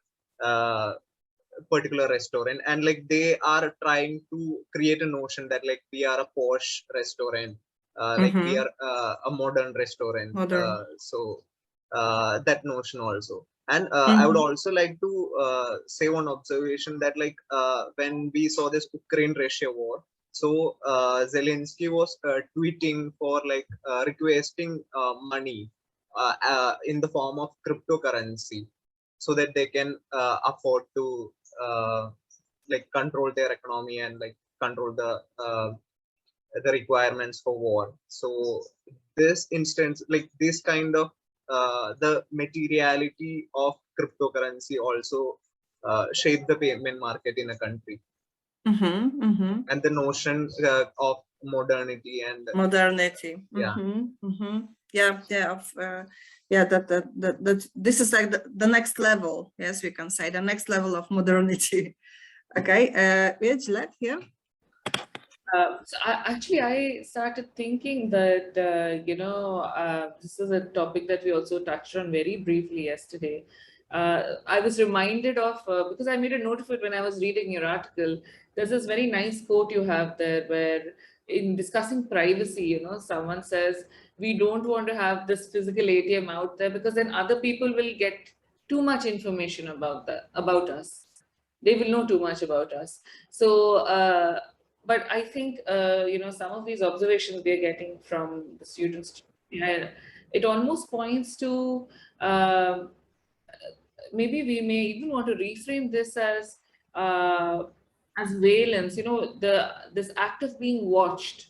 [SPEAKER 7] particular restaurant, and like they are trying to create a notion that like we are a posh restaurant, like we are a modern restaurant. So that notion also. And I would also like to say one observation that like when we saw this Ukraine-Russia war, so Zelensky was tweeting for like requesting money in the form of cryptocurrency, so that they can afford to like control their economy and like control the requirements for war. So this instance, like this kind of the materiality of cryptocurrency also shape the payment market in a country. And the notion of modernity and
[SPEAKER 1] modernity. That this is like the next level. Yes, we can say the next level of modernity. Okay, Gillette here.
[SPEAKER 2] So I started thinking that, you know, this is a topic that we also touched on very briefly yesterday. I was reminded of, because I made a note of it when I was reading your article, there's this very nice quote you have there where in discussing privacy, you know, someone says, we don't want to have this physical ATM out there because then other people will get too much information about us. They will know too much about us. So, but I think, you know, some of these observations we are getting from the students, it almost points to, maybe we may even want to reframe this as valence, you know, this act of being watched.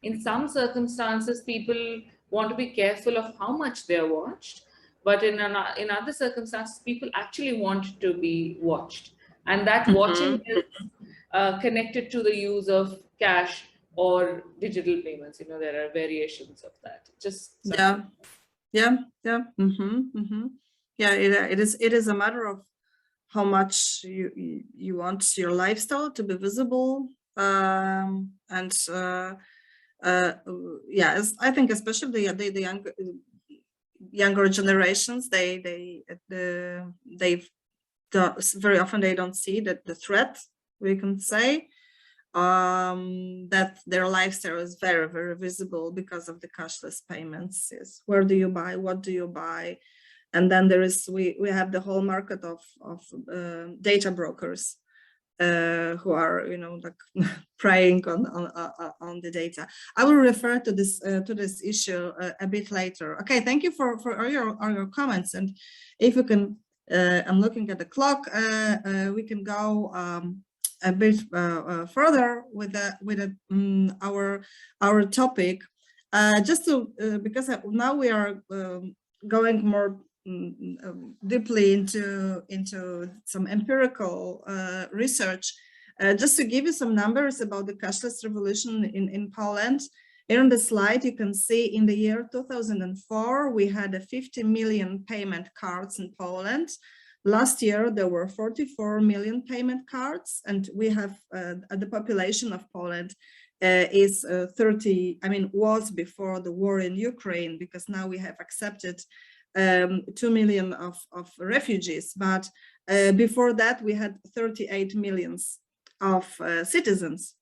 [SPEAKER 2] In some circumstances, people want to be careful of how much they're watched, but in other circumstances, people actually want to be watched. And that watching is connected to the use of cash or digital payments. You know, there are variations of that. Just
[SPEAKER 1] yeah. It is a matter of how much you want your lifestyle to be visible, and yes, I think especially the younger generations, they very often they don't see that the threat, we can say, that their lifestyle is very, very visible because of the cashless payments. Yes, where do you buy, what do you buy? And then there is we have the whole market of data brokers who are, you know, like preying on the data. I will refer to this issue a bit later. Okay, thank you for all your comments. And if you can, I'm looking at the clock. We can go a bit further with our topic. Just to because now we are going more deeply into some empirical research. Just to give you some numbers about the cashless revolution in Poland. Here on the slide, you can see in the year 2004, we had 50 million payment cards in Poland. Last year, there were 44 million payment cards, and we have the population of Poland is 30, I mean, was before the war in Ukraine, because now we have accepted 2 million of refugees, but before that we had 38 millions of citizens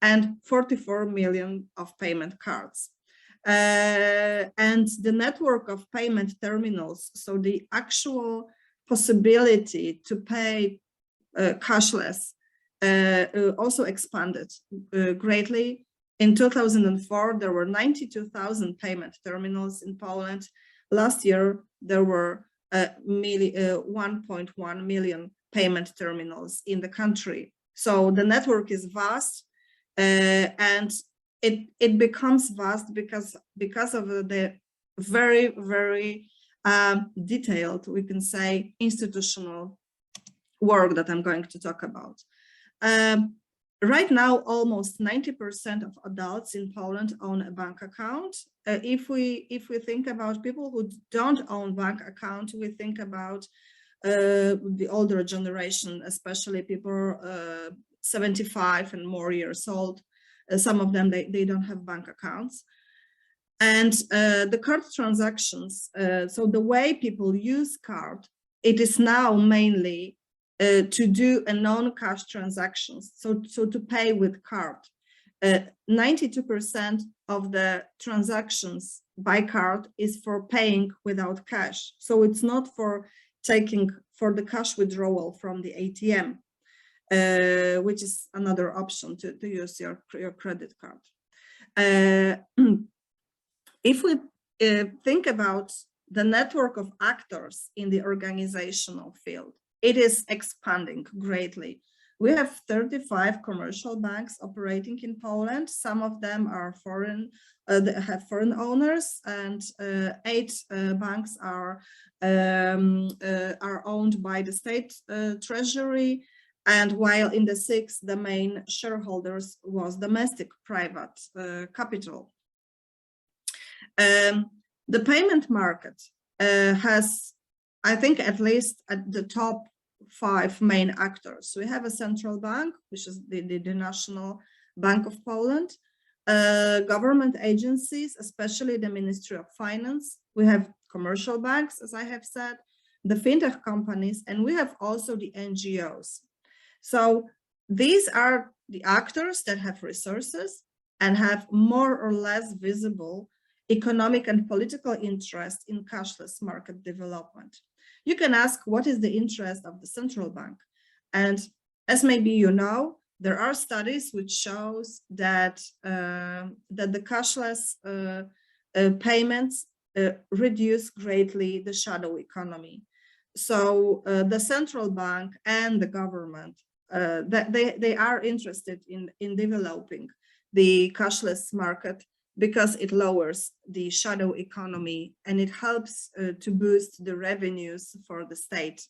[SPEAKER 1] and 44 million of payment cards. And the network of payment terminals, so the actual possibility to pay cashless, also expanded greatly. In 2004, there were 92,000 payment terminals in Poland. Last year, there were 1.1 million payment terminals in the country. So the network is vast, and it becomes vast because of the very, very detailed, we can say, institutional work that I'm going to talk about. Right now, almost 90% of adults in Poland own a bank account. If we think about people who don't own bank account, we think about the older generation, especially people 75 and more years old. Some of them, they don't have bank accounts. And the card transactions, so the way people use card, it is now mainly to do a non-cash transactions, so to pay with card. 92% of the transactions by card is for paying without cash. So it's not for the cash withdrawal from the ATM, which is another option to use your credit card. If we think about the network of actors in the organizational field, it is expanding greatly. We have 35 commercial banks operating in Poland. Some of them are foreign, they have foreign owners, and 8 banks are owned by the state treasury. And while in the 6, the main shareholders was domestic private capital. The payment market has, I think, at least at the top 5 main actors. We have a central bank, which is the National Bank of Poland, government agencies, especially the Ministry of Finance. We have commercial banks, as I have said, the fintech companies, and we have also the NGOs. So these are the actors that have resources and have more or less visible economic and political interest in cashless market development. You can ask, what is the interest of the central bank? And as maybe you know, there are studies which shows that the cashless payments reduce greatly the shadow economy. So the central bank and the government, they are interested in developing the cashless market because it lowers the shadow economy and it helps to boost the revenues for the state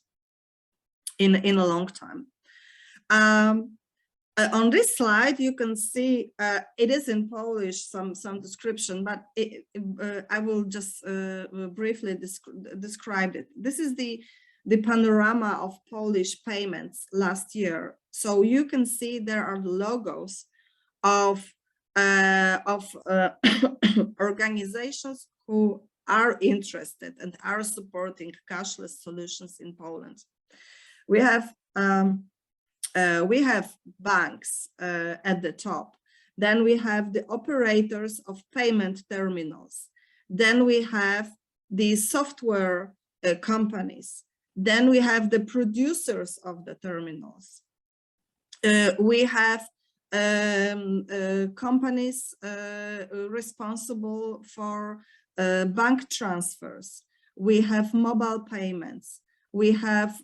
[SPEAKER 1] in a long time. On this slide, you can see it is in Polish, some description, but I will just briefly describe it. This is the panorama of Polish payments last year. So you can see there are the logos of organizations who are interested and are supporting cashless solutions in Poland. We have banks at the top. Then we have the operators of payment terminals. Then we have the software companies. Then we have the producers of the terminals. We have companies responsible for bank transfers. We have mobile payments. We have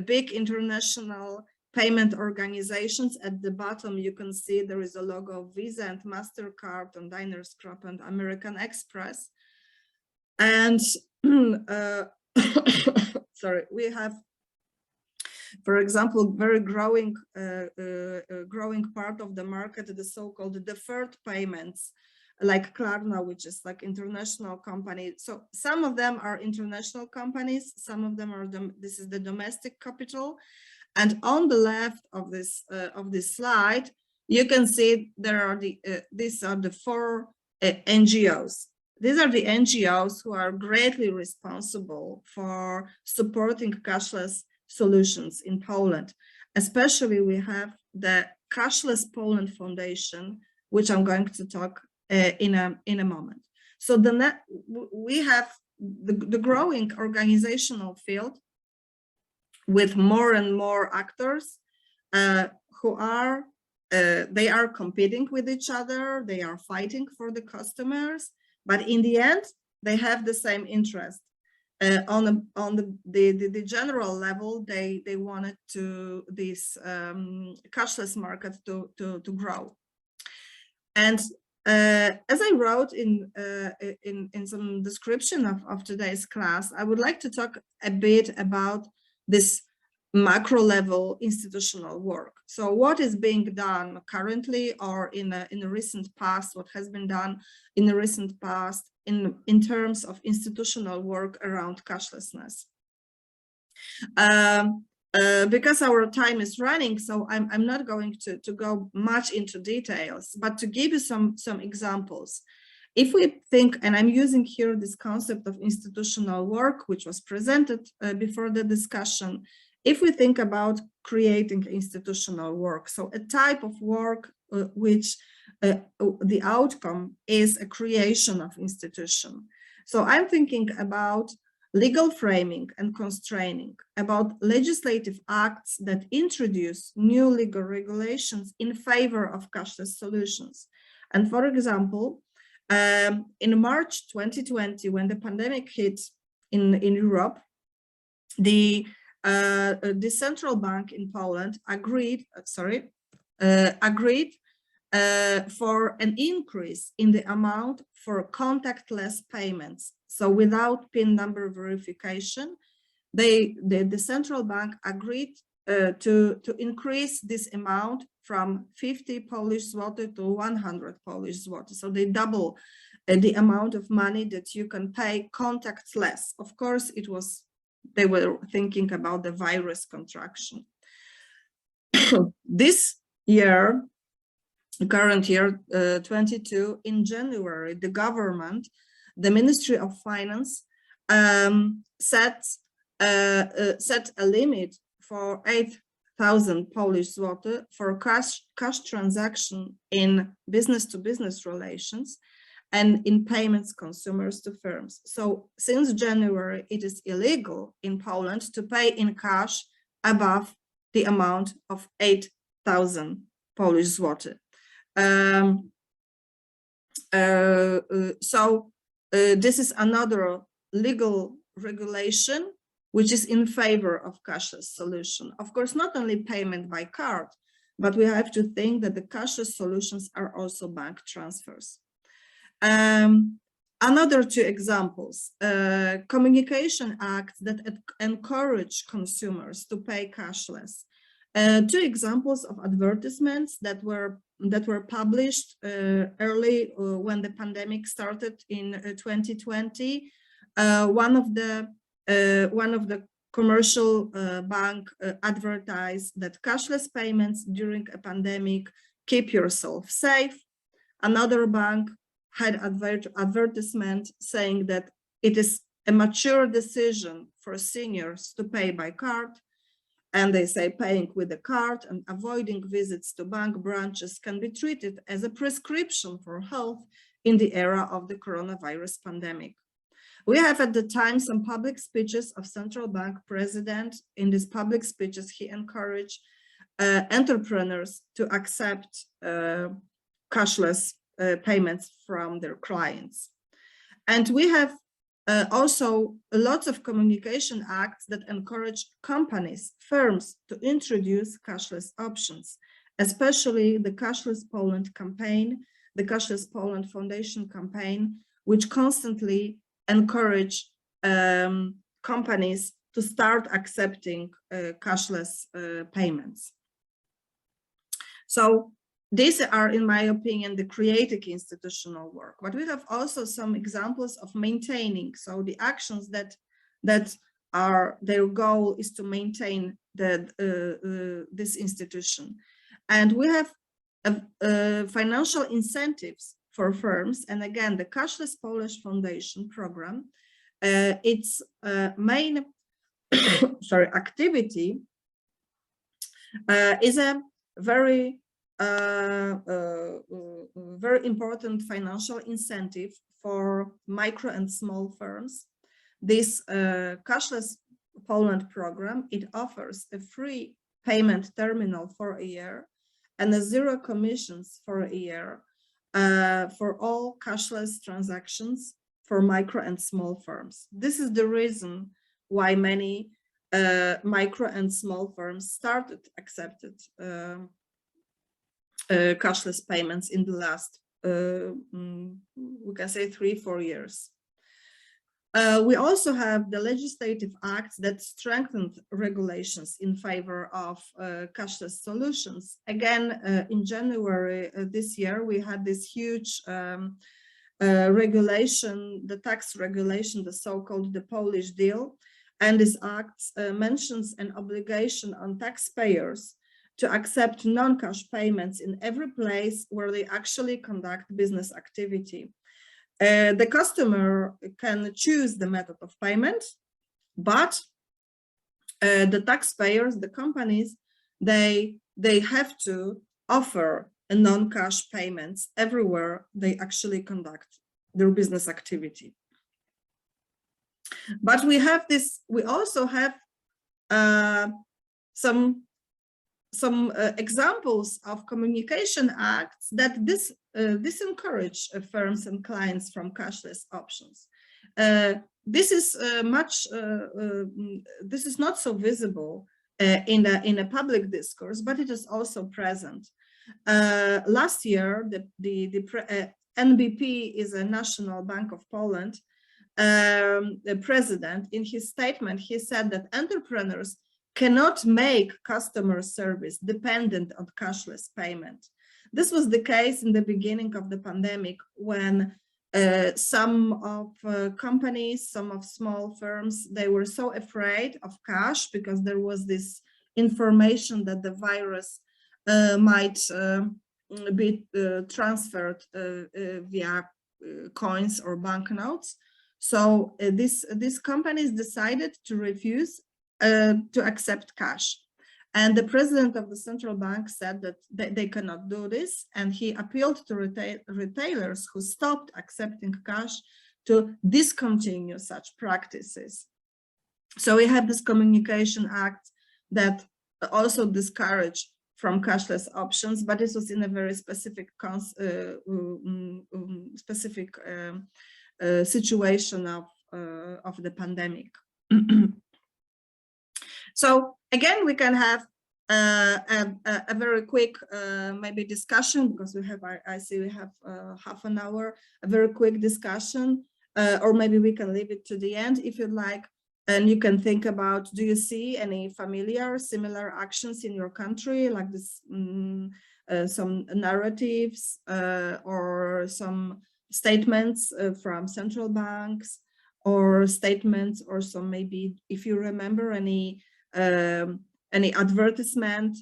[SPEAKER 1] big international payment organizations. At the bottom, you can see there is a logo of Visa and MasterCard and Diners Club and American Express. And sorry, we have, for example, very growing part of the market, the so-called deferred payments, like Klarna, which is like international company. So some of them are international companies, some of them are this is the domestic capital. And on the left of this slide, you can see there are these are the 4 NGOs. These are the NGOs who are greatly responsible for supporting cashless solutions in Poland. Especially we have the Cashless Poland Foundation, which I'm going to talk in a moment. So we have the growing organizational field with more and more actors who are they are competing with each other, they are fighting for the customers, but in the end they have the same interest. On the general level, they wanted this cashless market to grow. And as I wrote in some description of today's class, I would like to talk a bit about this macro level institutional work. So what is being done currently, or in the recent past, what has been done in the recent past in terms of institutional work around cashlessness. Because our time is running, so I'm not going to go much into details, but to give you some examples. If we think, and I'm using here this concept of institutional work, which was presented before the discussion, if we think about creating institutional work, so a type of work which the outcome is a creation of institution. So I'm thinking about legal framing and constraining, about legislative acts that introduce new legal regulations in favor of cashless solutions. And for example, in March 2020, when the pandemic hit in Europe, the central bank in Poland agreed for an increase in the amount for contactless payments. So without PIN number verification, the central bank agreed to increase this amount from 50 Polish zloty to 100 Polish zloty. So they double the amount of money that you can pay contactless. Of course, they were thinking about the virus contraction. This year, current year 22, in January, the government, the Ministry of Finance, set a limit for 8,000 Polish zloty for cash transaction in business-to-business relations and in payments consumers to firms. So since January, it is illegal in Poland to pay in cash above the amount of 8,000 Polish zloty. This is another legal regulation which is in favor of cashless solution. Of course, not only payment by card, but we have to think that the cashless solutions are also bank transfers. Another 2 examples, communication acts that encourage consumers to pay cashless. 2 examples of advertisements that were published early when the pandemic started in 2020. One of the commercial bank advertised that cashless payments during a pandemic keep yourself safe. Another bank had advertisement saying that it is a mature decision for seniors to pay by card. And they say paying with a card and avoiding visits to bank branches can be treated as a prescription for health in the era of the coronavirus pandemic. We have at the time some public speeches of central bank president. In these public speeches, he encouraged entrepreneurs to accept cashless payments from their clients. And we have also lots of communication acts that encourage companies, firms to introduce cashless options, especially the Cashless Poland campaign, the Cashless Poland Foundation campaign, which constantly encourage companies to start accepting cashless payments. So these are, in my opinion, the creative institutional work, but we have also some examples of maintaining. So the actions that are their goal is to maintain this institution. And we have financial incentives for firms. And again, the Cashless Polish Foundation program, its main activity is a very very important financial incentive for micro and small firms. This Cashless Poland program, it offers a free payment terminal for a year and a 0 commissions for a year for all cashless transactions for micro and small firms. This is the reason why many micro and small firms started accepted cashless payments in the last, we can say 3-4 years. We also have the legislative acts that strengthened regulations in favor of cashless solutions. Again, in January this year, we had this huge regulation, the tax regulation, the so-called the Polish deal. And this act mentions an obligation on taxpayers to accept non-cash payments in every place where they actually conduct business activity. The customer can choose the method of payment, but the taxpayers, the companies, they have to offer a non-cash payments everywhere they actually conduct their business activity. But we have this. We also have some examples of communication acts that disencourage firms and clients from cashless options. This is this is not so visible in a public discourse, but it is also present. Last year, the NBP is a National Bank of Poland. The president, in his statement, he said that entrepreneurs cannot make customer service dependent on cashless payment. This was the case in the beginning of the pandemic when some of companies, some of small firms, they were so afraid of cash because there was this information that the virus might be transferred via coins or banknotes. So these companies decided to refuse to accept cash. And the president of the central bank said that they cannot do this. And he appealed to retailers who stopped accepting cash to discontinue such practices. So we have this communication act that also discouraged from cashless options, but this was in a very specific situation of the pandemic. So again, we can have a very quick maybe discussion, because we have, I see we have half an hour, a very quick discussion, or maybe we can leave it to the end if you'd like. And you can think about, do you see any familiar, similar actions in your country, like this, some narratives or some statements from central banks, or statements, or some maybe, if you remember, any advertisement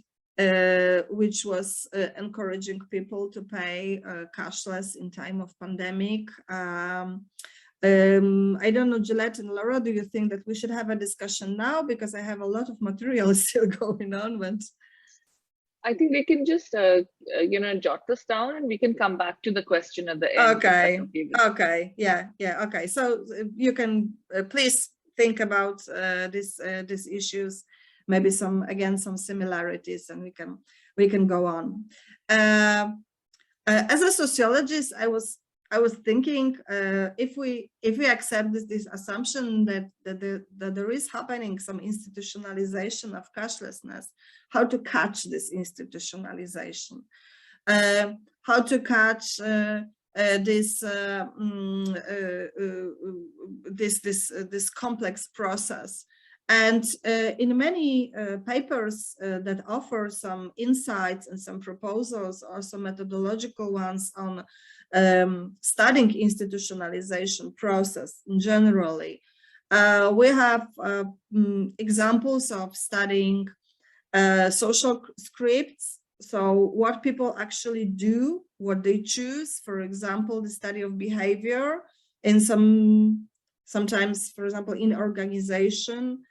[SPEAKER 1] which was encouraging people to pay cashless in time of pandemic. I don't know, Gillette and Laura, do you think that we should have a discussion now? Because I have a lot of material still going on. But
[SPEAKER 2] I think we can just, jot this down and we can come back to the question at the end.
[SPEAKER 1] Okay. Okay. Yeah. Okay. So you can please think about these issues, maybe some similarities, and we can go on. As a sociologist, I was thinking, if we accept this assumption that there is happening some institutionalization of cashlessness, how to catch this institutionalization, how to catch this complex process. And in many papers that offer some insights and some proposals, or some methodological ones on studying institutionalization process generally, we have examples of studying social scripts So what people actually do, what they choose, for example, the study of behavior in sometimes, for example, in organization,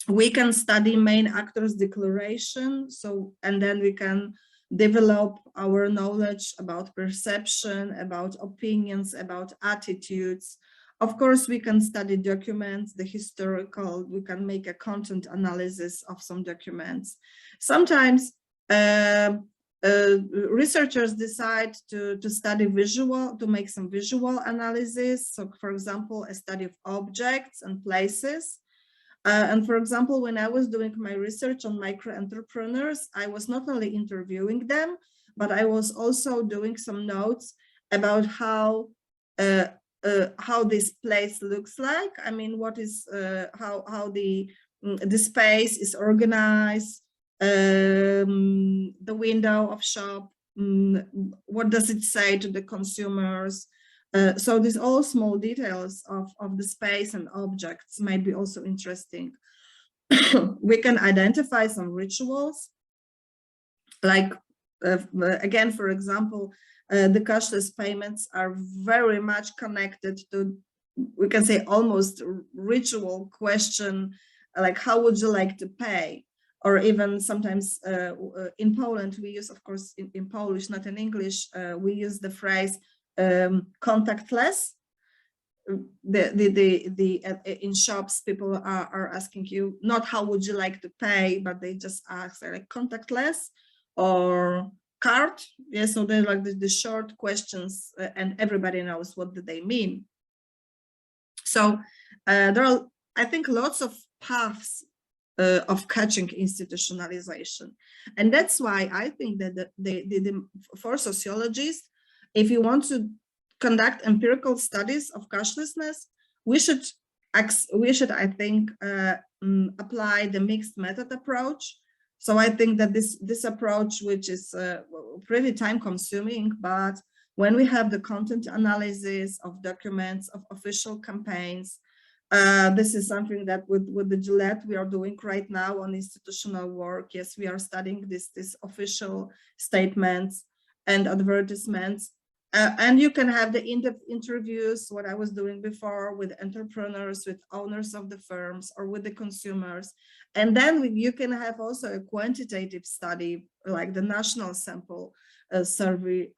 [SPEAKER 1] we can study main actors' declaration. So, and then we can develop our knowledge about perception, about opinions, about attitudes. Of course, we can study documents, the historical, we can make a content analysis of some documents. Sometimes researchers decide to study visual, to make some visual analysis. So for example, a study of objects and places. And for example, when I was doing my research on micro entrepreneurs, I was not only interviewing them, but I was also doing some notes about how this place looks like. I mean, what is how the space is organized, the window of shop, what does it say to the consumers? So these all small details of the space and objects might be also interesting. We can identify some rituals, like again, for example, the cashless payments are very much connected to, we can say, almost ritual question, like how would you like to pay? Or even sometimes in Poland, we use, of course, in Polish, not in English, we use the phrase contactless. In shops, people are asking you not how would you like to pay, but they just ask like contactless or card. Yeah, so they're like the short questions, and everybody knows what do they mean. So there are, I think, lots of paths of catching institutionalization, and that's why I think that for sociologists, if you want to conduct empirical studies of cashlessness, we should, I think, apply the mixed method approach. So I think that this approach, which is pretty time consuming, but when we have the content analysis of documents, of official campaigns, this is something that with the Gillette we are doing right now on institutional work. Yes, we are studying this official statements and advertisements. And you can have the in-depth interviews, what I was doing before, with entrepreneurs, with owners of the firms, or with the consumers. And then you can have also a quantitative study, like the national sample survey,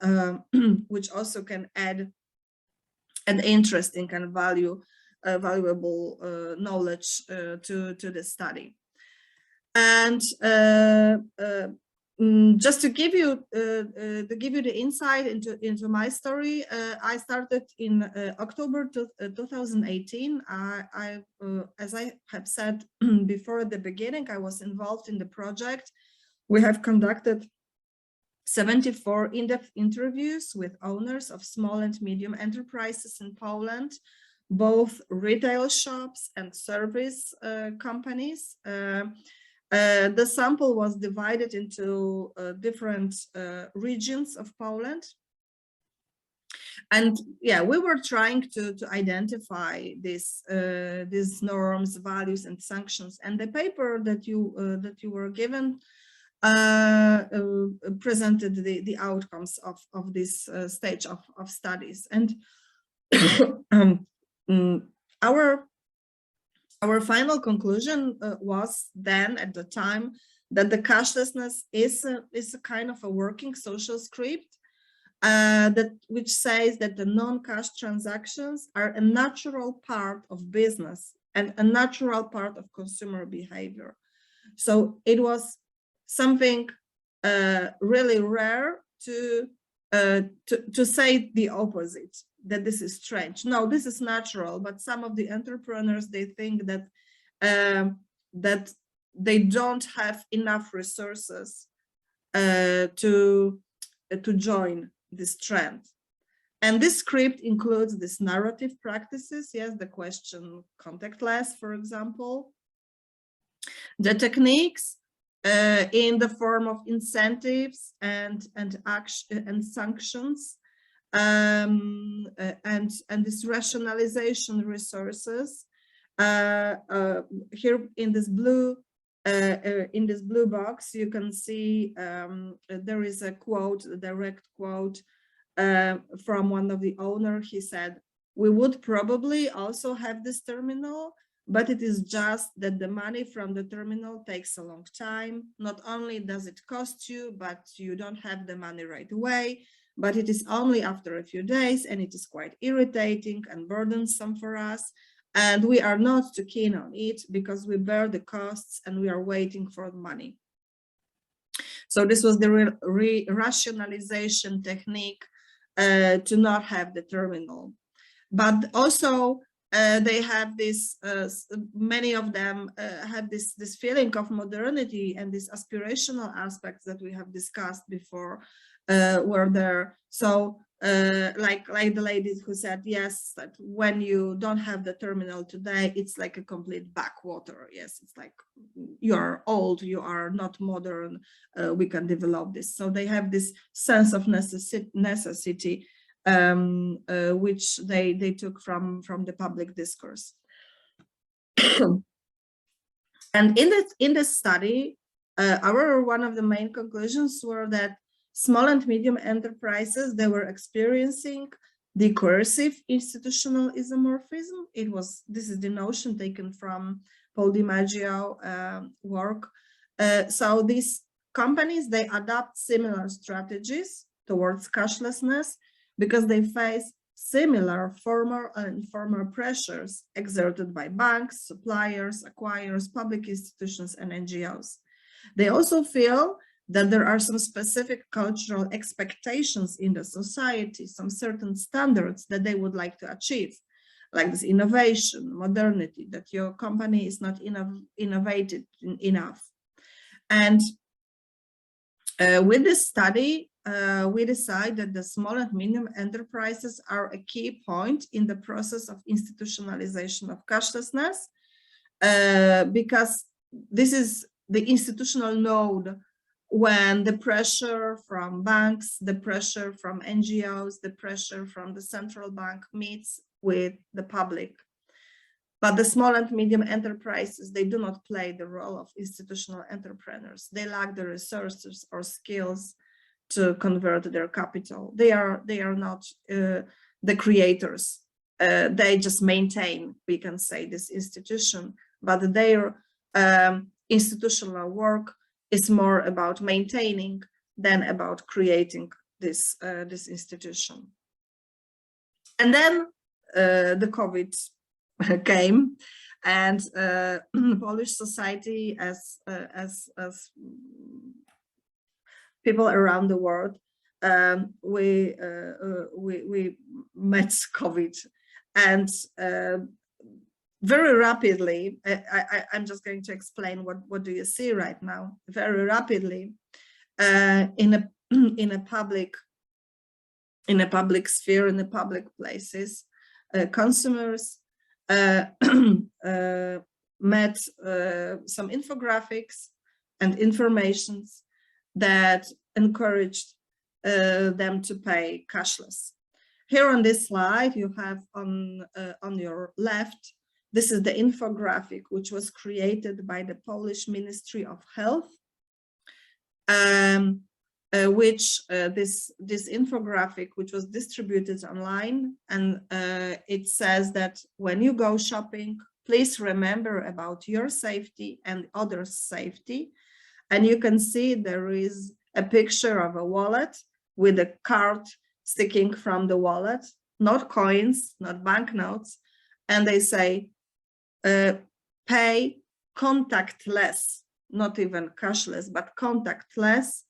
[SPEAKER 1] which also can add an interesting and valuable knowledge to the study. And just to give you the insight into my story, I started in October 2018. As I have said before at the beginning, I was involved in the project. We have conducted 74 in-depth interviews with owners of small and medium enterprises in Poland, both retail shops and service companies. The sample was divided into different regions of Poland. And yeah, we were trying to identify these norms, values, and sanctions. And the paper that you were given presented the outcomes of this stage of studies. And our final conclusion was then, at the time, that the cashlessness is a kind of a working social script which says that the non-cash transactions are a natural part of business and a natural part of consumer behavior. So it was something really rare to say the opposite, that this is strange. No, this is natural, but some of the entrepreneurs, they think that that they don't have enough resources to join this trend. And this script includes this narrative practices, yes, the question contactless, for example, the techniques in the form of incentives and sanctions, and this rationalization resources. Here in this blue in this blue box, you can see there is a quote, a direct quote from one of the owners. He said, "We would probably also have this terminal, but it is just that the money from the terminal takes a long time. Not only does it cost you, but you don't have the money right away, but it is only after a few days, and it is quite irritating and burdensome for us. And we are not too keen on it because we bear the costs and we are waiting for the money." So this was the rationalization technique to not have the terminal. But also they have this, many of them have this feeling of modernity, and these aspirational aspects that we have discussed before were there. So like the ladies who said, yes, that when you don't have the terminal today, it's like a complete backwater. Yes, it's like you are old, you are not modern, we can develop this. So they have this sense of necessity which they took from the public discourse. And in this study, one of the main conclusions were that small and medium enterprises, they were experiencing the coercive institutional isomorphism. This is the notion taken from Paul DiMaggio work. So these companies, they adopt similar strategies towards cashlessness because they face similar formal and informal pressures exerted by banks, suppliers, acquirers, public institutions, and NGOs. They also feel that there are some specific cultural expectations in the society, some certain standards that they would like to achieve, like this innovation, modernity, that your company is not innovative enough. And with this study, we decide that the small and medium enterprises are a key point in the process of institutionalization of cashlessness, because this is the institutional node when the pressure from banks, the pressure from NGOs, the pressure from the central bank meets with the public. But the small and medium enterprises, they do not play the role of institutional entrepreneurs. They lack the resources or skills to convert their capital. They are not the creators. They just maintain, we can say, this institution, but their institutional work is more about maintaining than about creating this institution. And then the COVID came, and Polish society, as people around the world, we met COVID, and very rapidly, I'm just going to explain what do you see right now. Very rapidly, in a public sphere, in the public places, consumers met some infographics and informations that encouraged them to pay cashless. Here on this slide, you have on your left, this is the infographic which was created by the Polish Ministry of Health, this infographic which was distributed online, and it says that when you go shopping, please remember about your safety and others' safety. And you can see there is a picture of a wallet with a card sticking from the wallet, not coins, not banknotes, and they say, pay contactless, not even cashless, but contactless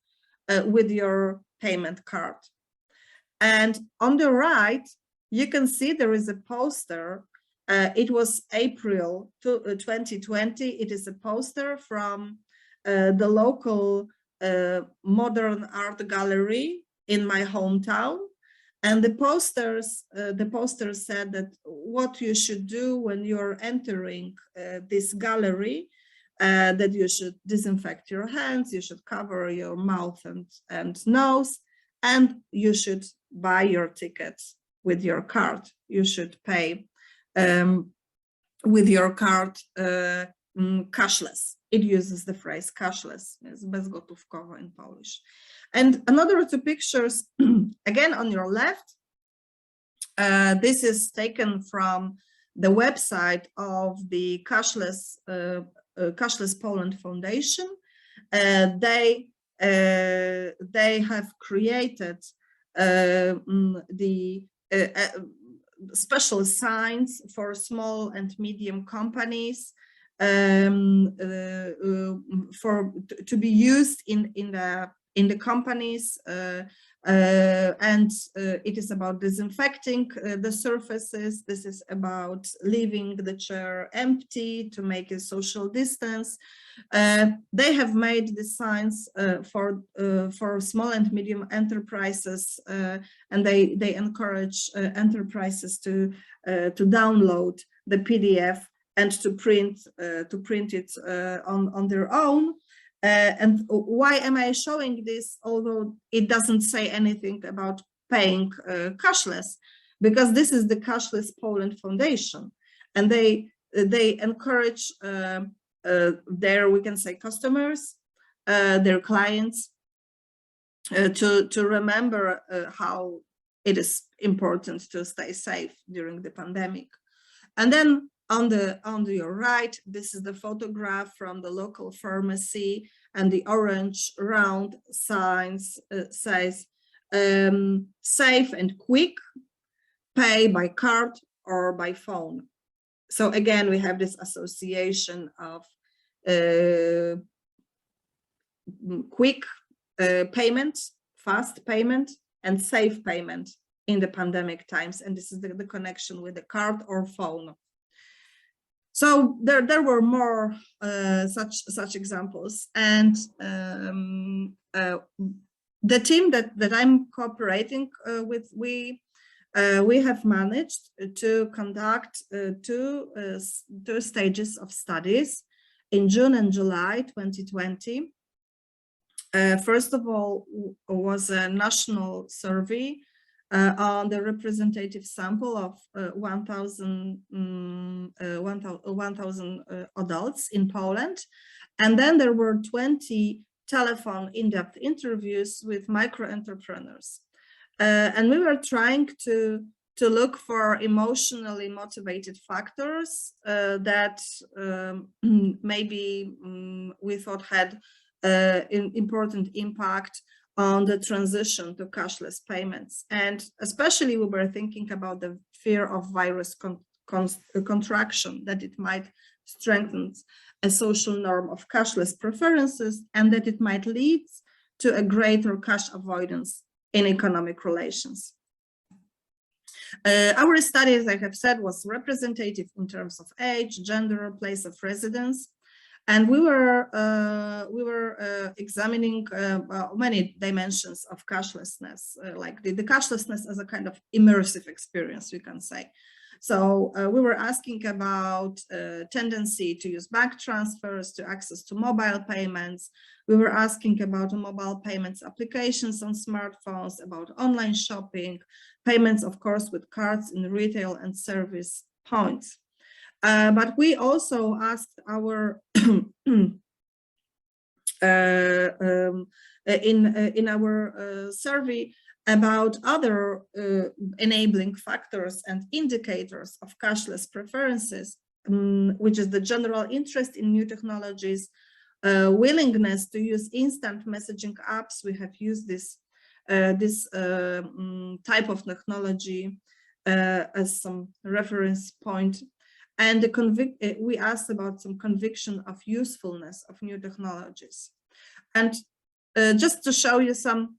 [SPEAKER 1] with your payment card. And on the right, you can see there is a poster. It was April 2020. It is a poster from the local modern art gallery in my hometown. And the poster said that what you should do when you're entering this gallery, that you should disinfect your hands, you should cover your mouth and nose, and you should buy your tickets with your card. You should pay with your card cashless it uses the phrase cashless, bezgotówkowo in Polish. And another two pictures, again on your left, this is taken from the website of the Cashless Poland Foundation. They have created the special signs for small and medium companies to be used in the companies, and it is about disinfecting the surfaces. This is about leaving the chair empty to make a social distance. They have made the signs for small and medium enterprises, and they encourage enterprises to download the PDF and to print it on their own. And why am I showing this, although it doesn't say anything about paying cashless? Because this is the Cashless Poland Foundation, and they encourage their, we can say, customers, their clients, to remember how it is important to stay safe during the pandemic. And then on your right, this is the photograph from the local pharmacy, and the orange round signs says safe and quick, pay by card or by phone. So again, we have this association of quick payment, fast payment, and safe payment in the pandemic times. And this is the connection with the card or phone. So there were more such examples, and the team that I'm cooperating with, we have managed to conduct two stages of studies in June and July 2020. First of all, was a national survey on the representative sample of 1,000 adults in Poland. And then there were 20 telephone in-depth interviews with micro-entrepreneurs. And we were trying to look for emotionally motivated factors that maybe we thought had an important impact on the transition to cashless payments. And especially we were thinking about the fear of virus contraction, that it might strengthen a social norm of cashless preferences, and that it might lead to a greater cash avoidance in economic relations. Our study, as I have said, was representative in terms of age, gender, place of residence. And we were examining many dimensions of cashlessness, like the cashlessness as a kind of immersive experience, we can say. So we were asking about tendency to use bank transfers, to access to mobile payments. We were asking about mobile payments applications on smartphones, about online shopping, payments, of course, with cards in retail and service points. But we also asked our in our survey about other enabling factors and indicators of cashless preferences, which is the general interest in new technologies, willingness to use instant messaging apps. We have used this type of technology as some reference point. And we asked about some conviction of usefulness of new technologies. And just to show you some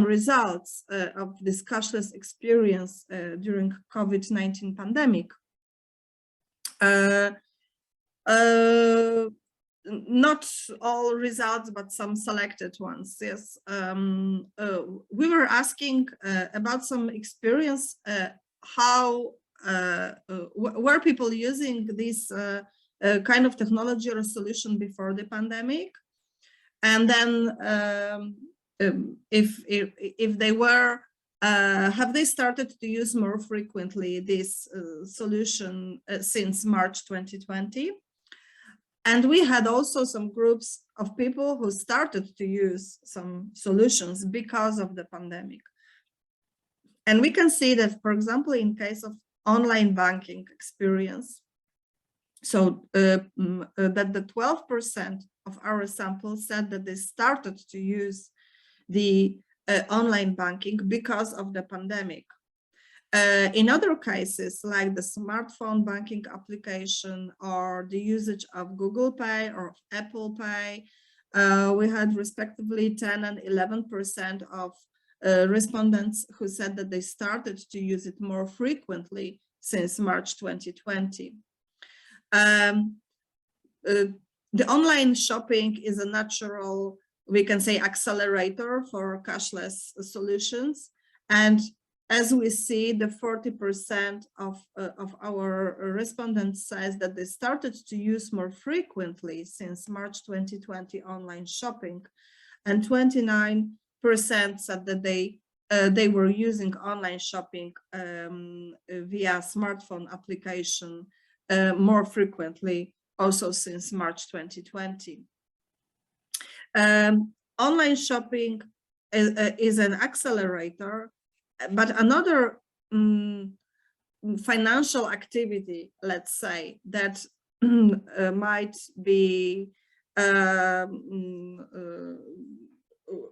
[SPEAKER 1] results of this cashless experience during COVID-19 pandemic. Not all results, but some selected ones. Yes, we were asking about some experience, how were people using this kind of technology or solution before the pandemic, and then if they were, have they started to use more frequently this solution since March 2020? And we had also some groups of people who started to use some solutions because of the pandemic. And we can see that, for example, in case of online banking experience, so that the 12% of our sample said that they started to use the online banking because of the pandemic. In other cases, like the smartphone banking application or the usage of Google Pay or Apple Pay, we had respectively 10 and 11% of respondents who said that they started to use it more frequently since March 2020. The online shopping is a natural, we can say, accelerator for cashless solutions. And as we see, the 40% of our respondents says that they started to use more frequently since March 2020 online shopping, and 29% said that they were using online shopping via smartphone application more frequently also since March 2020. Online shopping is an accelerator, but another financial activity, let's say, that might be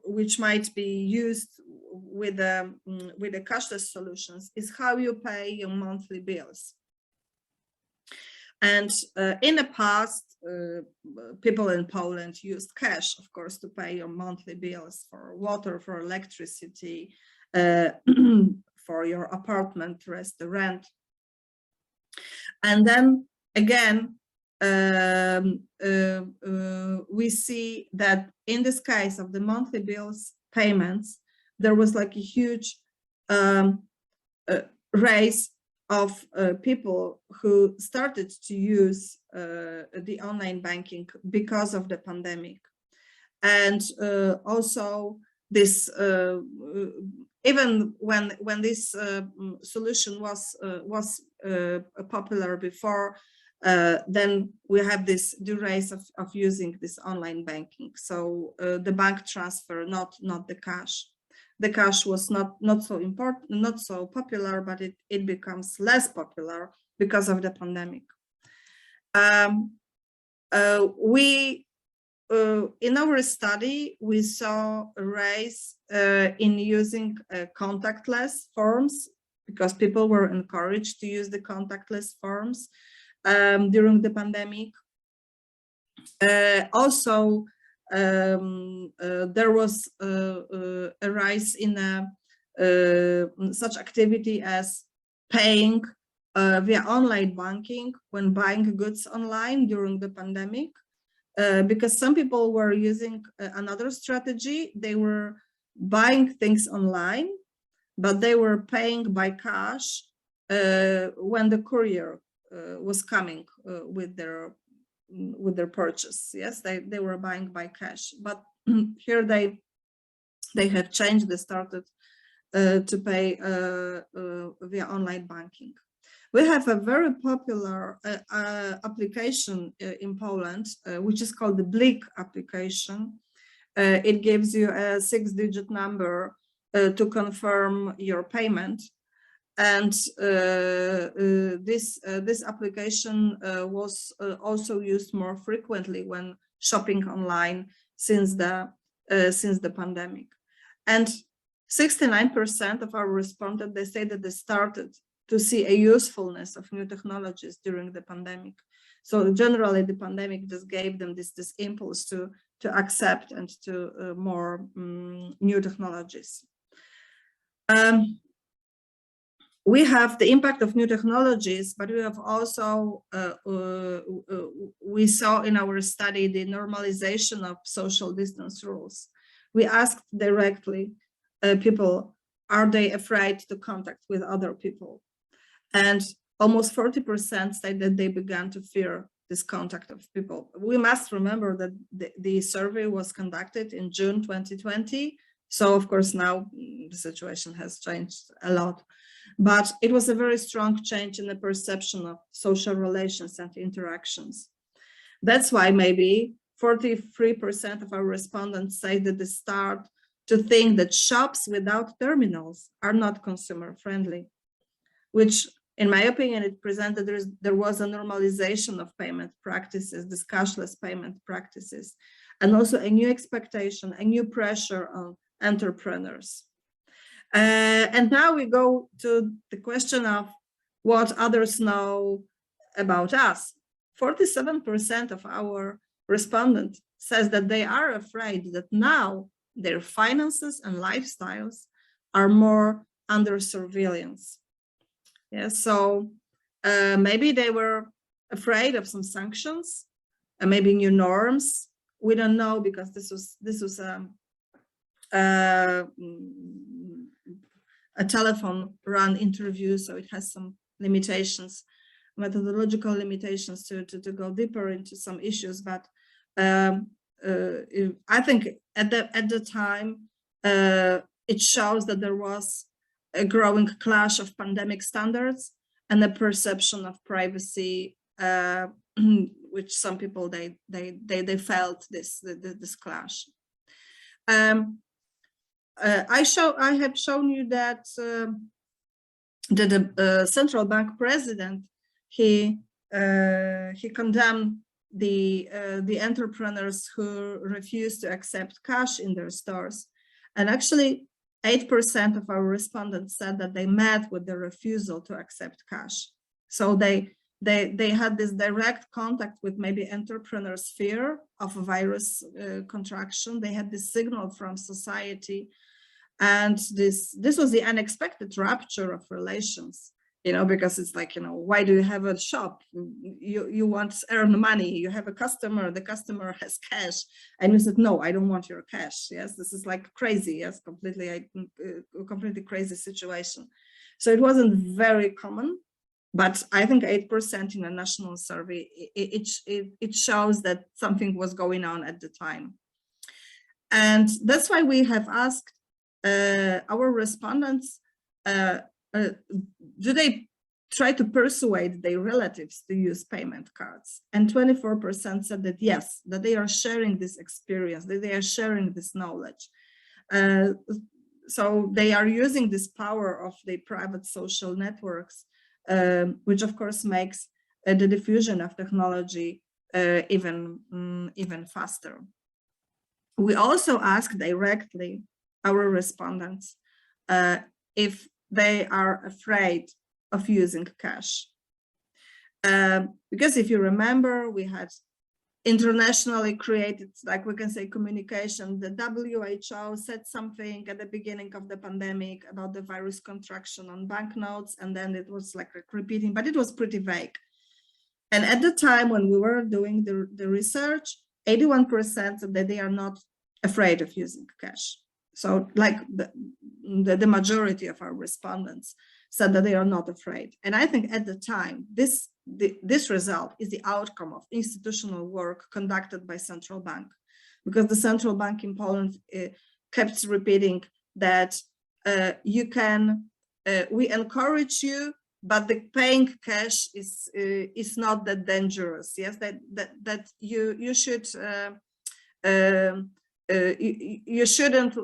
[SPEAKER 1] which might be used with the cashless solutions is how you pay your monthly bills. And in the past, people in Poland used cash, of course, to pay your monthly bills for water, for electricity, for your apartment, rent. And then again, we see that in this case of the monthly bills payments, there was like a huge rise of people who started to use the online banking because of the pandemic. And also this, even when this solution was popular before, then we have this rise of using this online banking. So the bank transfer, not the cash. The cash was not so important, not so popular, but it becomes less popular because of the pandemic. In our study, we saw a rise in using contactless forms because people were encouraged to use the contactless forms during the pandemic. Also, there was a rise in such activity as paying via online banking when buying goods online during the pandemic, because some people were using another strategy. They were buying things online, but they were paying by cash when the courier was coming with their purchase. Yes, they were buying by cash, but here they have changed. They started to pay via online banking. We have a very popular application in Poland, which is called the BLIK application. It gives you a 6-digit number to confirm your payment. And this application was also used more frequently when shopping online since the pandemic. And 69% of our respondents, they say that they started to see a usefulness of new technologies during the pandemic. So generally, the pandemic just gave them this impulse to accept and to more new technologies. We have the impact of new technologies, but we have also, we saw in our study the normalization of social distance rules. We asked directly people, are they afraid to contact with other people? And almost 40% say that they began to fear this contact of people. We must remember that the survey was conducted in June 2020. So of course now the situation has changed a lot. But it was a very strong change in the perception of social relations and interactions. That's why maybe 43% of our respondents say that they start to think that shops without terminals are not consumer friendly, which in my opinion, it presented there was a normalization of payment practices, this cashless payment practices, and also a new expectation, a new pressure on entrepreneurs. And now we go to the question of what others know about us. 47% of our respondents says that they are afraid that now their finances and lifestyles are more under surveillance. Yeah, so maybe they were afraid of some sanctions, maybe new norms. We don't know, because this was a telephone run interview, so it has some limitations, methodological limitations to go deeper into some issues. But I think at the time it shows that there was a growing clash of pandemic standards and the perception of privacy, which some people they felt this clash. I have shown you that the central bank president he condemned the entrepreneurs who refused to accept cash in their stores, and actually 8% of our respondents said that they met with the refusal to accept cash. So they had this direct contact with maybe entrepreneurs' fear of a virus contraction. They had this signal from society, and this was the unexpected rupture of relations. You know, because it's like, you know, why do you have a shop? You want to earn money. You have a customer. The customer has cash, and you said, no, I don't want your cash. Yes, this is like crazy. Yes, completely crazy situation. So it wasn't very common, but I think 8% in a national survey, it shows that something was going on at the time, and that's why we have asked our respondents. Do they try to persuade their relatives to use payment cards? And 24% said that yes, that they are sharing this experience, that they are sharing this knowledge. So they are using this power of the private social networks, which of course makes the diffusion of technology even faster. We also ask directly our respondents if they are afraid of using cash. Because if you remember, we had internationally created, like we can say, communication. The WHO said something at the beginning of the pandemic about the virus contraction on banknotes, and then it was like repeating, but it was pretty vague. And at the time when we were doing the research, 81% said that they are not afraid of using cash. So like the majority of our respondents said that they are not afraid. And I think at the time, this result is the outcome of institutional work conducted by central bank, because the central bank in Poland kept repeating that we encourage you, but the paying cash is not that dangerous. Yes, that you should. You shouldn't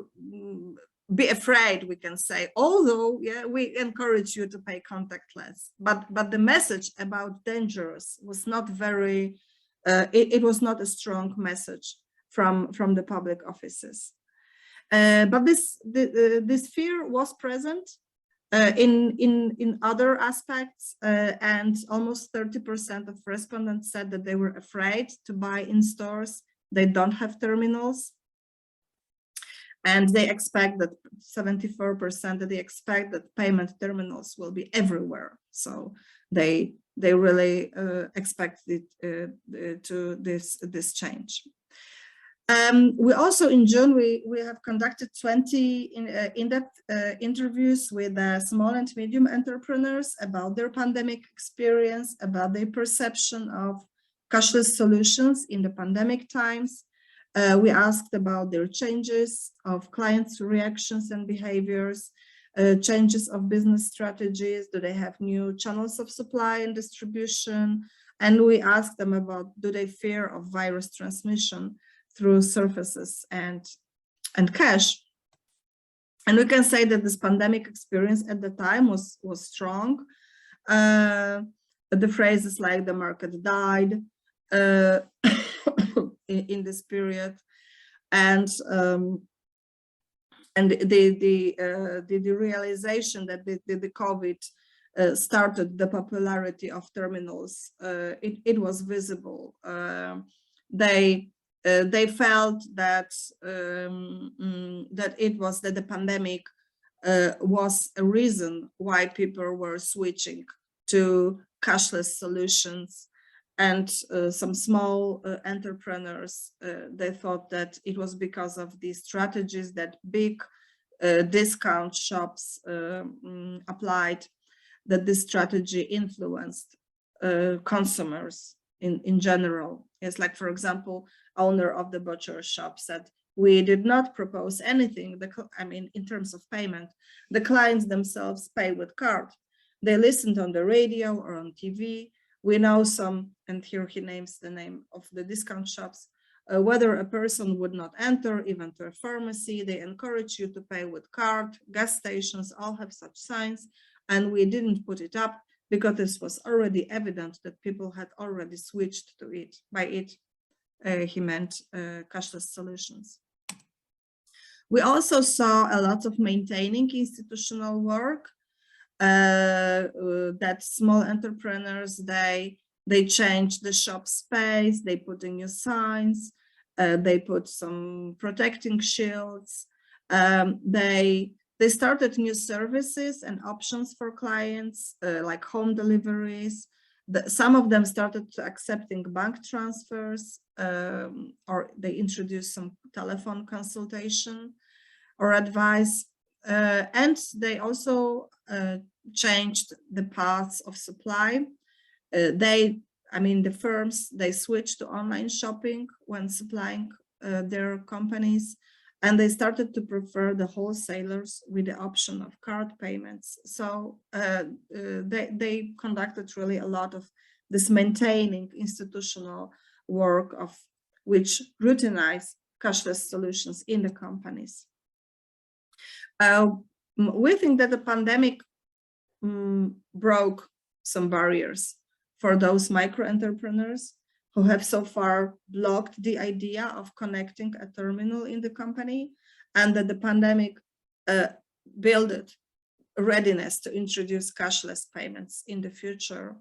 [SPEAKER 1] be afraid, we can say, although yeah, we encourage you to pay contactless, but the message about dangerous was not very, it was not a strong message from the public offices. But this fear was present in other aspects, and almost 30% of respondents said that they were afraid to buy in stores. They don't have terminals. And they expect that 74% that they expect that payment terminals will be everywhere. So they really expect it to this change. We also in June we have conducted 20 in-depth interviews with small and medium entrepreneurs about their pandemic experience, about their perception of cashless solutions in the pandemic times. We asked about their changes of clients' reactions and behaviors, changes of business strategies. Do they have new channels of supply and distribution? And we asked them about, do they fear of virus transmission through surfaces and cash? And we can say that this pandemic experience at the time was strong. The phrases like the market died in this period, and the realization that the COVID started the popularity of terminals. It was visible. They felt that that the pandemic was a reason why people were switching to cashless solutions, and some small entrepreneurs, they thought that it was because of these strategies that big discount shops applied, that this strategy influenced consumers in general. It's like, for example, owner of the butcher shop said, we did not propose anything, in terms of payment. The clients themselves pay with card. They listened on the radio or on TV. We know some, and here he names the name of the discount shops, whether a person would not enter even to a pharmacy, they encourage you to pay with card. Gas stations all have such signs, and we didn't put it up because this was already evident that people had already switched to it. By it, he meant cashless solutions. We also saw a lot of maintaining institutional work, that small entrepreneurs, they changed the shop space, they put in new signs, they put some protecting shields, they started new services and options for clients, like home deliveries. Some of them started accepting bank transfers, or they introduced some telephone consultation or advice. And they also changed the paths of supply. The firms, they switched to online shopping when supplying their companies, and they started to prefer the wholesalers with the option of card payments. So they conducted really a lot of this maintaining institutional work, of which routinized cashless solutions in the companies. We think that the pandemic broke some barriers for those micro entrepreneurs who have so far blocked the idea of connecting a terminal in the company, and that the pandemic built readiness to introduce cashless payments in the future.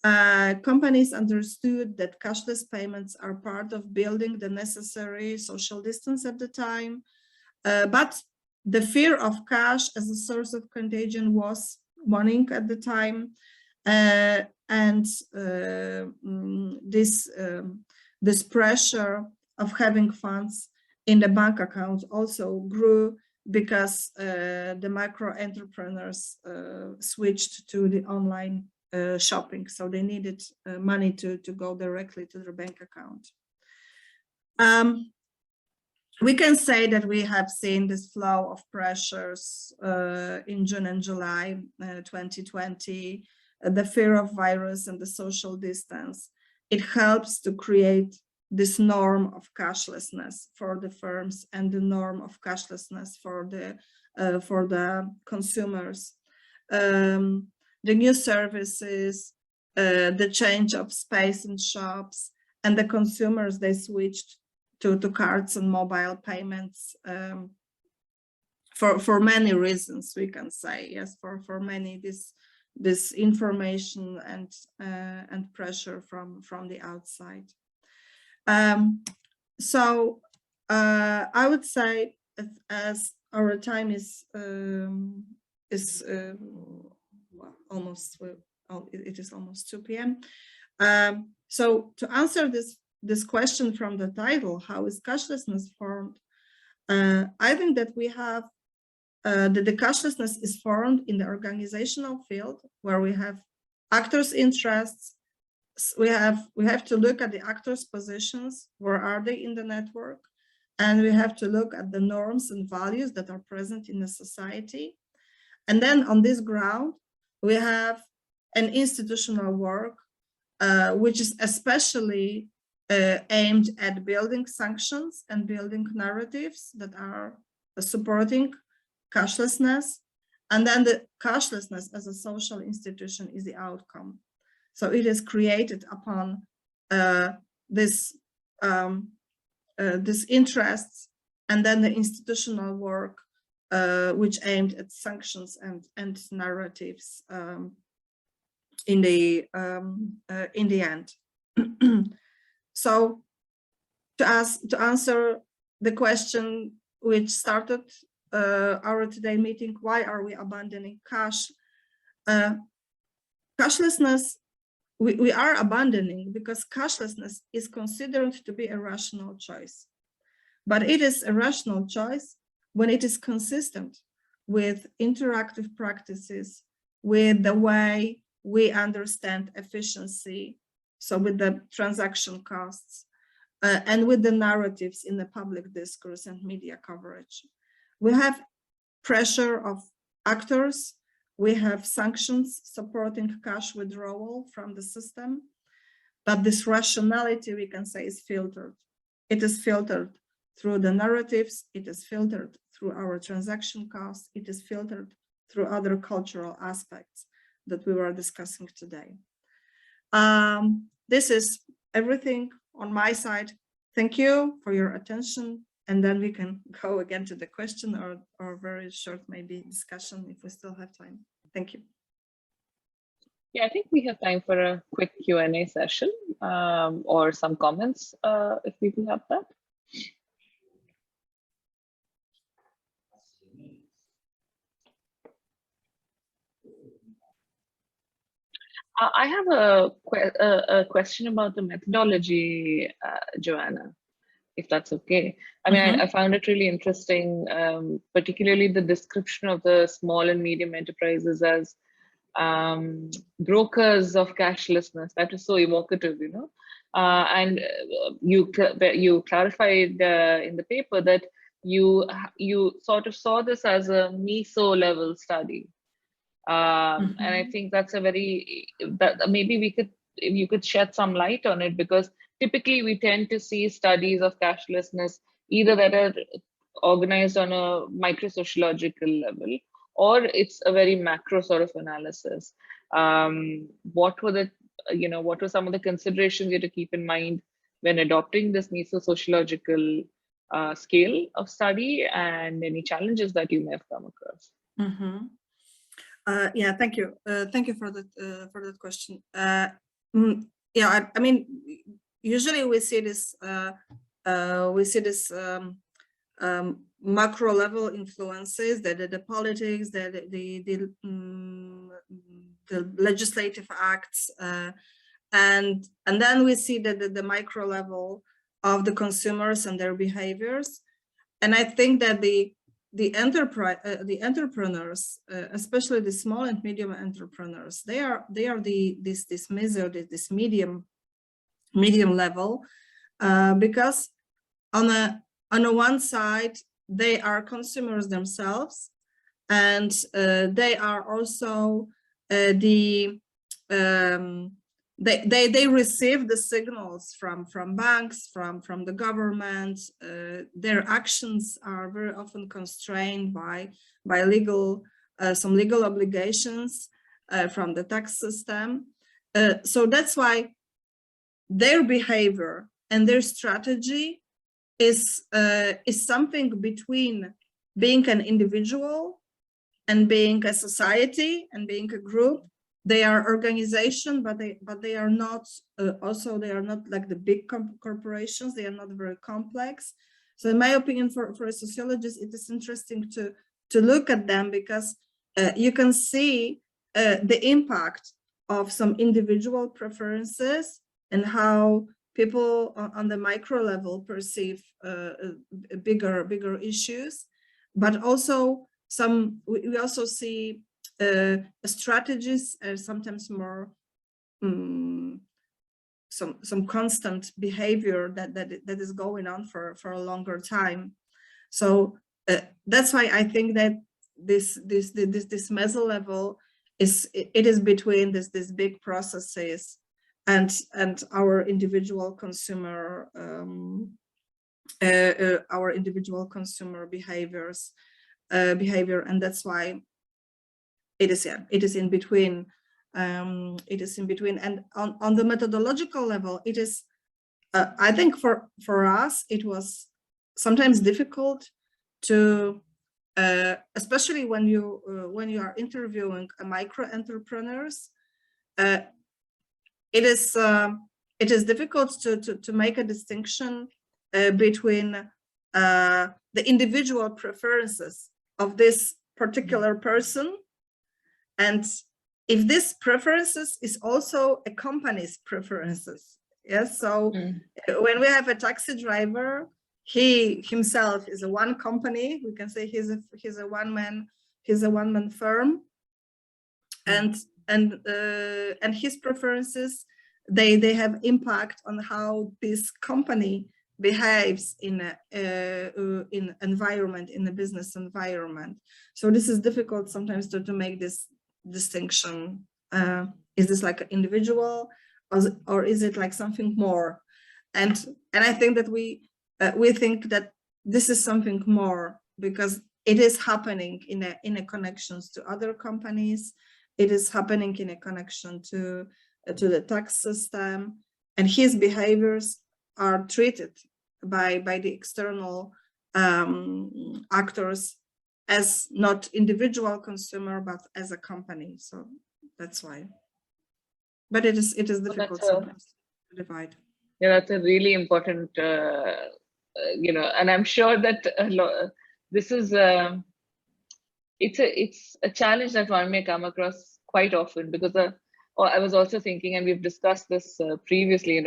[SPEAKER 1] Companies understood that cashless payments are part of building the necessary social distance at the time, but the fear of cash as a source of contagion was warning at the time, and this pressure of having funds in the bank account also grew, because the micro entrepreneurs switched to the online shopping, so they needed money to go directly to their bank account. We can say that we have seen this flow of pressures in June and July 2020, the fear of virus and the social distance. It helps to create this norm of cashlessness for the firms and the norm of cashlessness for the consumers. The new services, the change of space in shops, and the consumers, they switched to cards and mobile payments for many reasons, we can say. Yes, for many, this information and pressure from the outside. So I would say, as our time is almost, it is almost 2 p.m. So to answer this question from the title, how is cashlessness formed? I think that we have that the cashlessness is formed in the organizational field, where we have actors' interests. We have to look at the actors' positions, where are they in the network, and we have to look at the norms and values that are present in the society. And then on this ground, we have an institutional work which is especially aimed at building sanctions and building narratives that are supporting cashlessness. And then the cashlessness as a social institution is the outcome. So it is created upon this interests, and then the institutional work which aimed at sanctions and narratives in the end. So to answer the question which started our today meeting, why are we abandoning cash? Cashlessness, we are abandoning because cashlessness is considered to be a rational choice. But it is a rational choice when it is consistent with interactive practices, with the way we understand efficiency, so with the transaction costs, and with the narratives in the public discourse and media coverage. We have pressure of actors, we have sanctions supporting cash withdrawal from the system, but this rationality, we can say, is filtered. It is filtered through the narratives, it is filtered through our transaction costs, it is filtered through other cultural aspects that we were discussing today. This is everything on my side. Thank you for your attention. And then we can go again to the question or very short maybe discussion if we still have time. Thank you.
[SPEAKER 2] Yeah, I think we have time for a quick Q&A session or some comments if we can have that. I have a question about the methodology, Joanna, if that's okay. I mean, I found it really interesting, particularly the description of the small and medium enterprises as brokers of cashlessness. That is so evocative, you know. And you clarified in the paper that you sort of saw this as a meso level study. And I think that's a very, maybe you could shed some light on it, because typically we tend to see studies of cashlessness either that are organized on a micro-sociological level, or it's a very macro sort of analysis. What were some of the considerations you had to keep in mind when adopting this meso-sociological scale of study, and any challenges that you may have come across?
[SPEAKER 1] Yeah, thank you. Thank you for that question. Yeah, I mean, usually we see this macro level influences, the politics, the legislative acts, and then we see the micro level of the consumers and their behaviors. And I think that the entrepreneurs, especially the small and medium entrepreneurs, they are this medium level, because on a one side they are consumers themselves, and they are also they receive the signals from banks, from the government. Their actions are very often constrained by some legal obligations from the tax system. So that's why their behavior and their strategy is something between being an individual and being a society and being a group. They are organization, but they are not also they are not like the big corporations. They are not very complex. So in my opinion, for a sociologist, it is interesting to look at them, because you can see the impact of some individual preferences and how people on the micro level perceive bigger issues, but also we also see strategies are sometimes more some constant behavior that is going on for a longer time. So that's why I think that this meso level is between this big processes and our individual consumer behavior, and that's why it is in between. It is in between, and on the methodological level, it is. I think for us, it was sometimes difficult to, especially when you are interviewing micro entrepreneurs. It is difficult to make a distinction between the individual preferences of this particular person, and if this preferences is also a company's preferences. Yes, so when we have a taxi driver, he himself is a one company. We can say he's a one man firm, and his preferences, they have impact on how this company behaves in environment, in the business environment. So this is difficult sometimes to make this distinction. Is this like an individual, or is it like something more? And I think that we think that this is something more, because it is happening in a connections to other companies. It is happening in a connection to the tax system, and his behaviors are treated by the external actors as not individual consumer, but as a company. So that's why. But it is difficult sometimes to divide.
[SPEAKER 2] Yeah, that's a really important, and I'm sure that this is it's a challenge that one may come across quite often, because I was also thinking, and we've discussed this previously,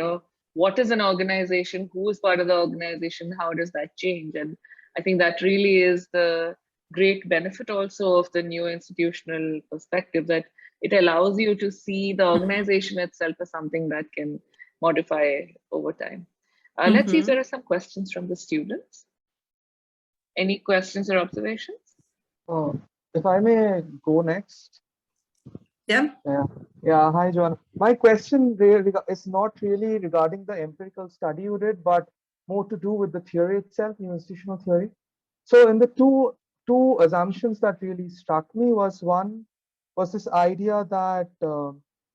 [SPEAKER 2] what is an organization, who is part of the organization, how does that change? And I think that really is the great benefit also of the new institutional perspective, that it allows you to see the organization itself as something that can modify over time. Let's see if there are some questions from the students. Any questions or observations?
[SPEAKER 3] If I may go next.
[SPEAKER 1] Yeah.
[SPEAKER 3] Hi, Joanna. My question is not really regarding the empirical study you did, but more to do with the theory itself, the institutional theory. So in the two assumptions that really struck me was this idea that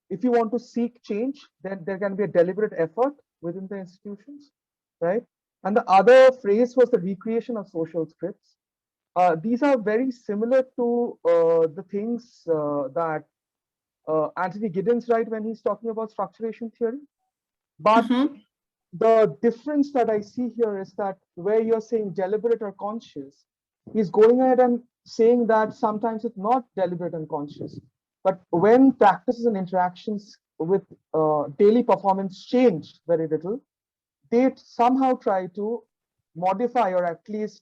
[SPEAKER 3] if you want to seek change, then there can be a deliberate effort within the institutions, right? And the other phrase was the recreation of social scripts. These are very similar to the things that Anthony Giddens writes when he's talking about structuration theory. But the difference that I see here is that where you're saying deliberate or conscious, he's going ahead and saying that sometimes it's not deliberate and conscious. But when practices and interactions with daily performance change very little, they somehow try to modify, or at least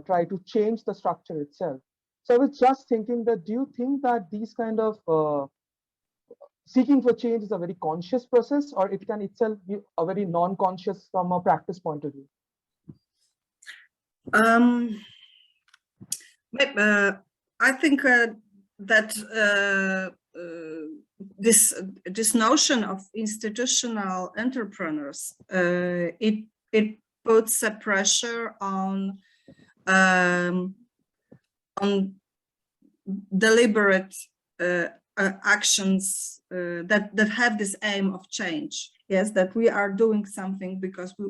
[SPEAKER 3] try to change the structure itself. So I was just thinking that, do you think that these kind of seeking for change is a very conscious process, or it can itself be a very non-conscious from a practice point of view?
[SPEAKER 1] I think that this notion of institutional entrepreneurs, it puts a pressure on deliberate actions that have this aim of change. Yes, that we are doing something because we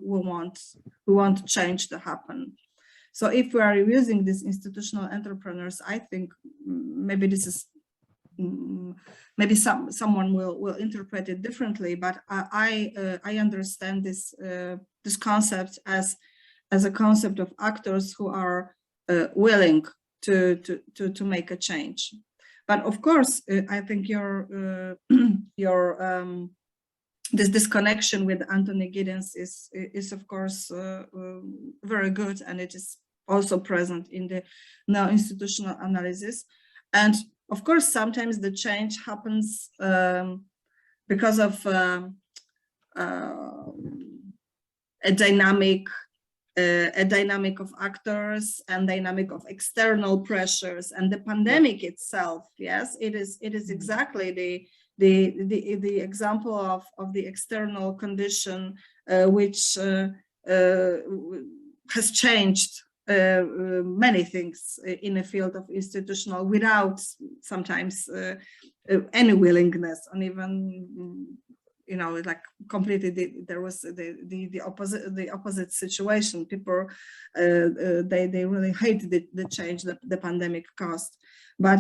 [SPEAKER 1] want change to happen. So if we are using these institutional entrepreneurs, I think maybe this is maybe someone will interpret it differently, but I understand this this concept as a concept of actors who are willing to make a change. But of course, I think your this connection with Anthony Giddens is of course very good, and it is also present in the now institutional analysis. And of course, sometimes the change happens because of a dynamic of actors and dynamic of external pressures, and the pandemic itself. Yes, it is exactly the example of the external condition which has changed many things in the field of institutional without sometimes any willingness, and even like completely there was the opposite situation. People they really hate the change that the pandemic caused, but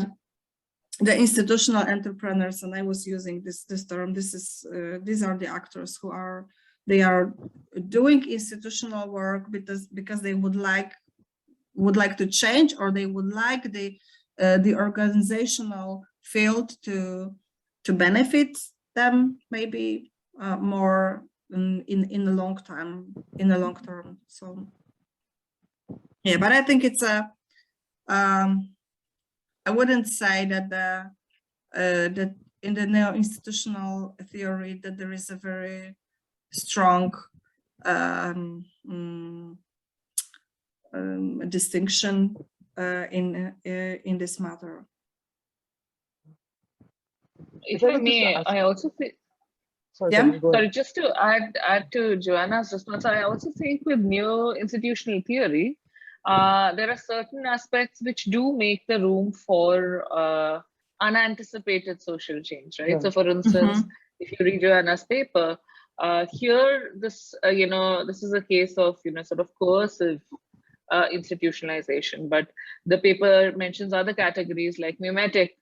[SPEAKER 1] the institutional entrepreneurs, and I was using this term, these are the actors who are doing institutional work because they would like to change, or they would like the organizational field to benefit them maybe more in the long term. So yeah, but I think it's a I wouldn't say that that in the neo-institutional theory that there is a very strong distinction in this matter.
[SPEAKER 2] If I may, I also think.
[SPEAKER 3] Sorry,
[SPEAKER 1] Yeah.
[SPEAKER 3] sorry,
[SPEAKER 2] just to add to Joanna's response, I also think with neo-institutional theory, there are certain aspects which do make the room for unanticipated social change, right? Yeah. So, for instance, if you read Joanna's paper, here this this is a case of sort of coercive institutionalization, but the paper mentions other categories like mimetic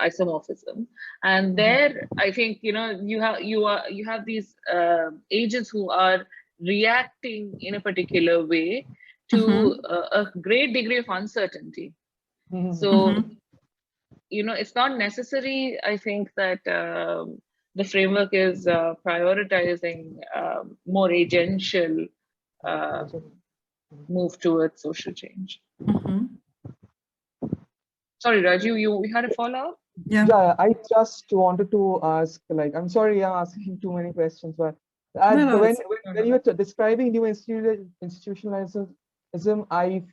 [SPEAKER 2] isomorphism, and there I think you have these agents who are reacting in a particular way to a great degree of uncertainty. So it's not necessary, I think, that the framework is prioritizing more agential move towards social change. Sorry, Raju, you had a follow-up?
[SPEAKER 3] Yeah, I just wanted to ask, like, I'm sorry I'm asking too many questions, but when you were describing new institutionalism, I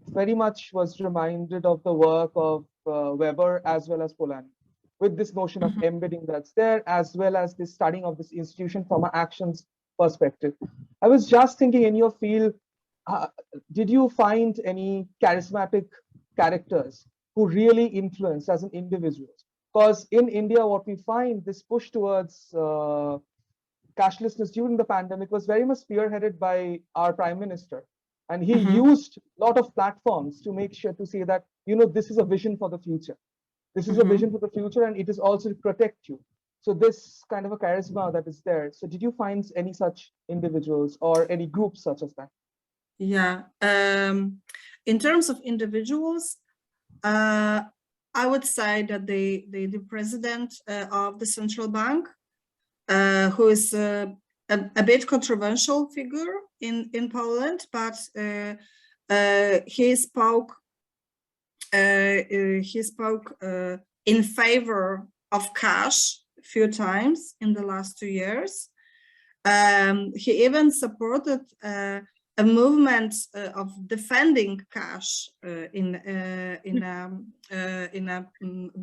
[SPEAKER 3] very much was reminded of the work of Weber as well as Polanyi, with this notion of embedding that's there, as well as this studying of this institution from an actions perspective. I was just thinking, in your field, did you find any charismatic characters who really influence as an individual? Because in India, what we find, this push towards cashlessness during the pandemic was very much spearheaded by our Prime Minister. And he used a lot of platforms to make sure to say that, this is a vision for the future. This is a vision for the future, and it is also to protect you. So this kind of a charisma that is there. So did you find any such individuals or any groups such as that?
[SPEAKER 1] Yeah. In terms of individuals, I would say that the president of the central bank, who is a bit controversial figure in Poland, but he spoke in favor of cash a few times in the last 2 years. He even supported a movement of defending cash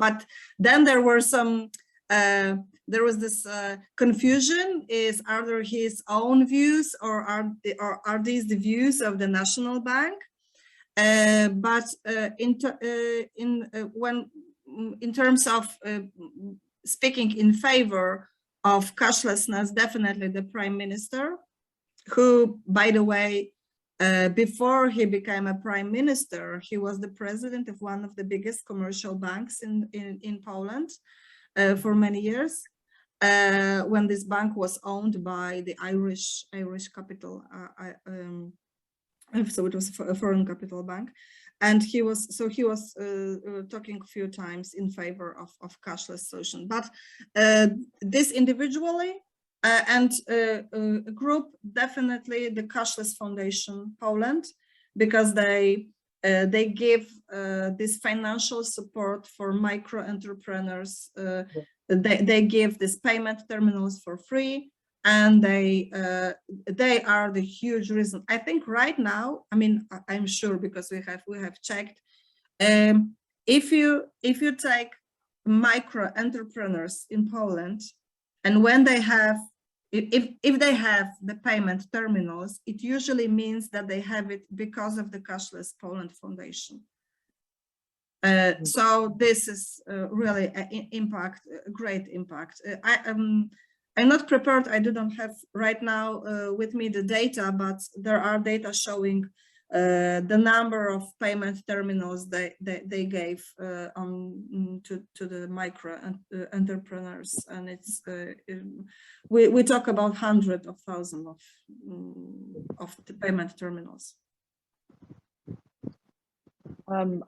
[SPEAKER 1] but then there were some there was this confusion: are there his own views, or are these the views of the national bank? But in terms of speaking in favor of cashlessness, definitely the Prime Minister, who, by the way, before he became a prime minister, he was the president of one of the biggest commercial banks in Poland for many years, when this bank was owned by the Irish capital. So it was a foreign capital bank, and he was talking a few times in favor of cashless solution. But this individually. And a group, definitely the Cashless Foundation Poland, because they give this financial support for micro entrepreneurs. They give these payment terminals for free, and they are the huge reason. I think right now, I mean, I'm sure, because we have checked. If you take micro entrepreneurs in Poland, and when they have, if they have the payment terminals, it usually means that they have it because of the Cashless Poland Foundation. So this is really an impact, a great impact. I'm not prepared. I don't have right now with me the data, but there are data showing the number of payment terminals they gave to the micro entrepreneurs, and it's we talk about hundreds of thousands of the payment terminals.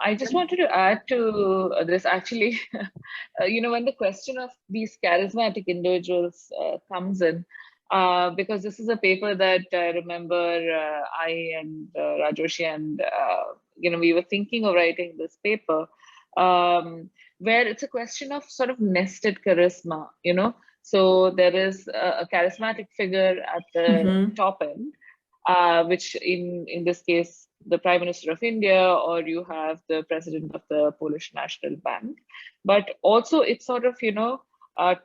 [SPEAKER 2] I just wanted to add to this, actually, when the question of these charismatic individuals comes in, because this is a paper that I remember I and Rajoshi and, we were thinking of writing this paper, where it's a question of sort of nested charisma, So there is a charismatic figure at the top end, which in this case, the Prime Minister of India, or you have the President of the Polish National Bank. But also it's sort of,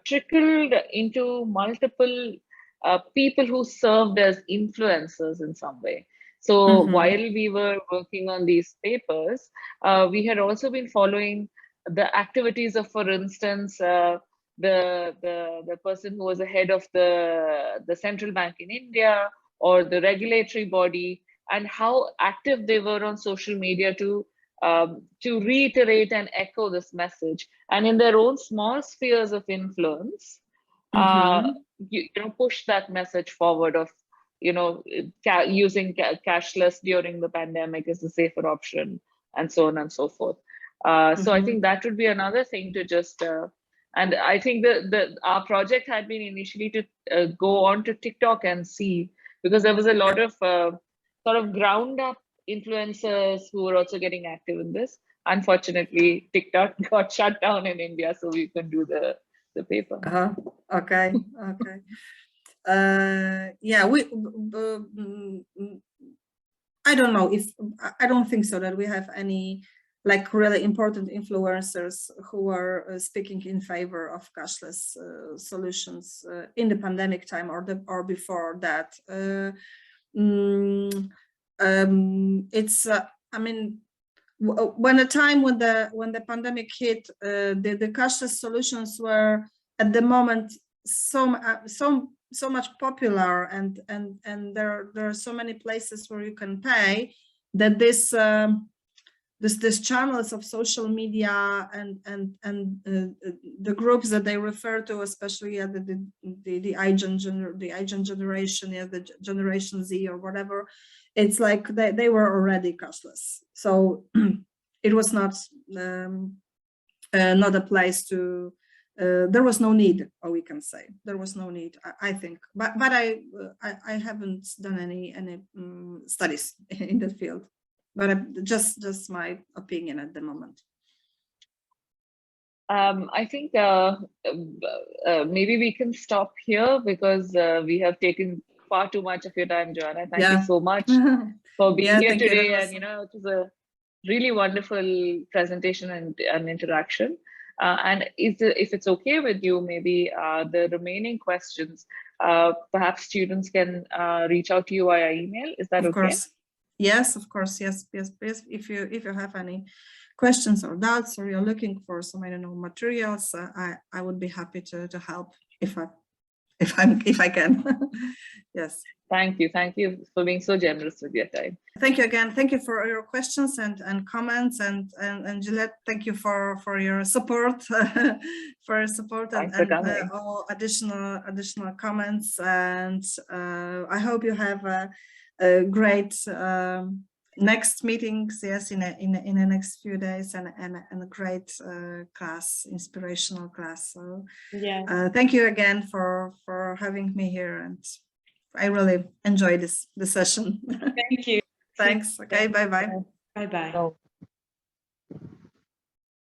[SPEAKER 2] trickled into multiple people who served as influencers in some way. So while we were working on these papers, we had also been following the activities of, for instance, the person who was the head of the central bank in India, or the regulatory body, and how active they were on social media to reiterate and echo this message, and in their own small spheres of influence, push that message forward of, using cashless during the pandemic is the safer option, and so on and so forth. So I think that would be another thing to just, and I think our project had been initially to go on to TikTok and see, because there was a lot of sort of ground up influencers who were also getting active in this. Unfortunately, TikTok got shut down in India, so we couldn't do the paper.
[SPEAKER 1] Okay. Yeah, I don't know if, I don't think so that we have any like really important influencers who are speaking in favor of cashless solutions in the pandemic time or before that. It's I mean, when the pandemic hit, the cashless solutions were at the moment so much popular, and there are so many places where you can pay that this channels of social media and the groups that they refer to, especially the iGen generation, the Generation Z or whatever, it's like they were already cashless. So it was not a place to. There was no need, or we can say there was no need. I think, but I haven't done any studies in that field. But just my opinion at the moment.
[SPEAKER 2] I think maybe we can stop here, because we have taken far too much of your time, Joanna. Thank you so much for being here today. And it was a really wonderful presentation and interaction. And if it's okay with you, maybe the remaining questions, perhaps students can reach out to you via email. Is that okay? Of course.
[SPEAKER 1] Yes, of course. Yes. Please. If you have any questions or doubts, or you're looking for some, materials, I would be happy to help if I can. Yes.
[SPEAKER 2] Thank you for being so generous with your time.
[SPEAKER 1] Thank you again. Thank you for your questions and comments, and Gillette, thank you for your support, and all additional comments. And I hope you have a great next meetings, yes, in the next few days, and a great class, inspirational class. So yeah, thank you again for having me here, and I really enjoyed the session.
[SPEAKER 5] Thank you.
[SPEAKER 1] Thanks. Okay, bye-bye.
[SPEAKER 5] Bye-bye.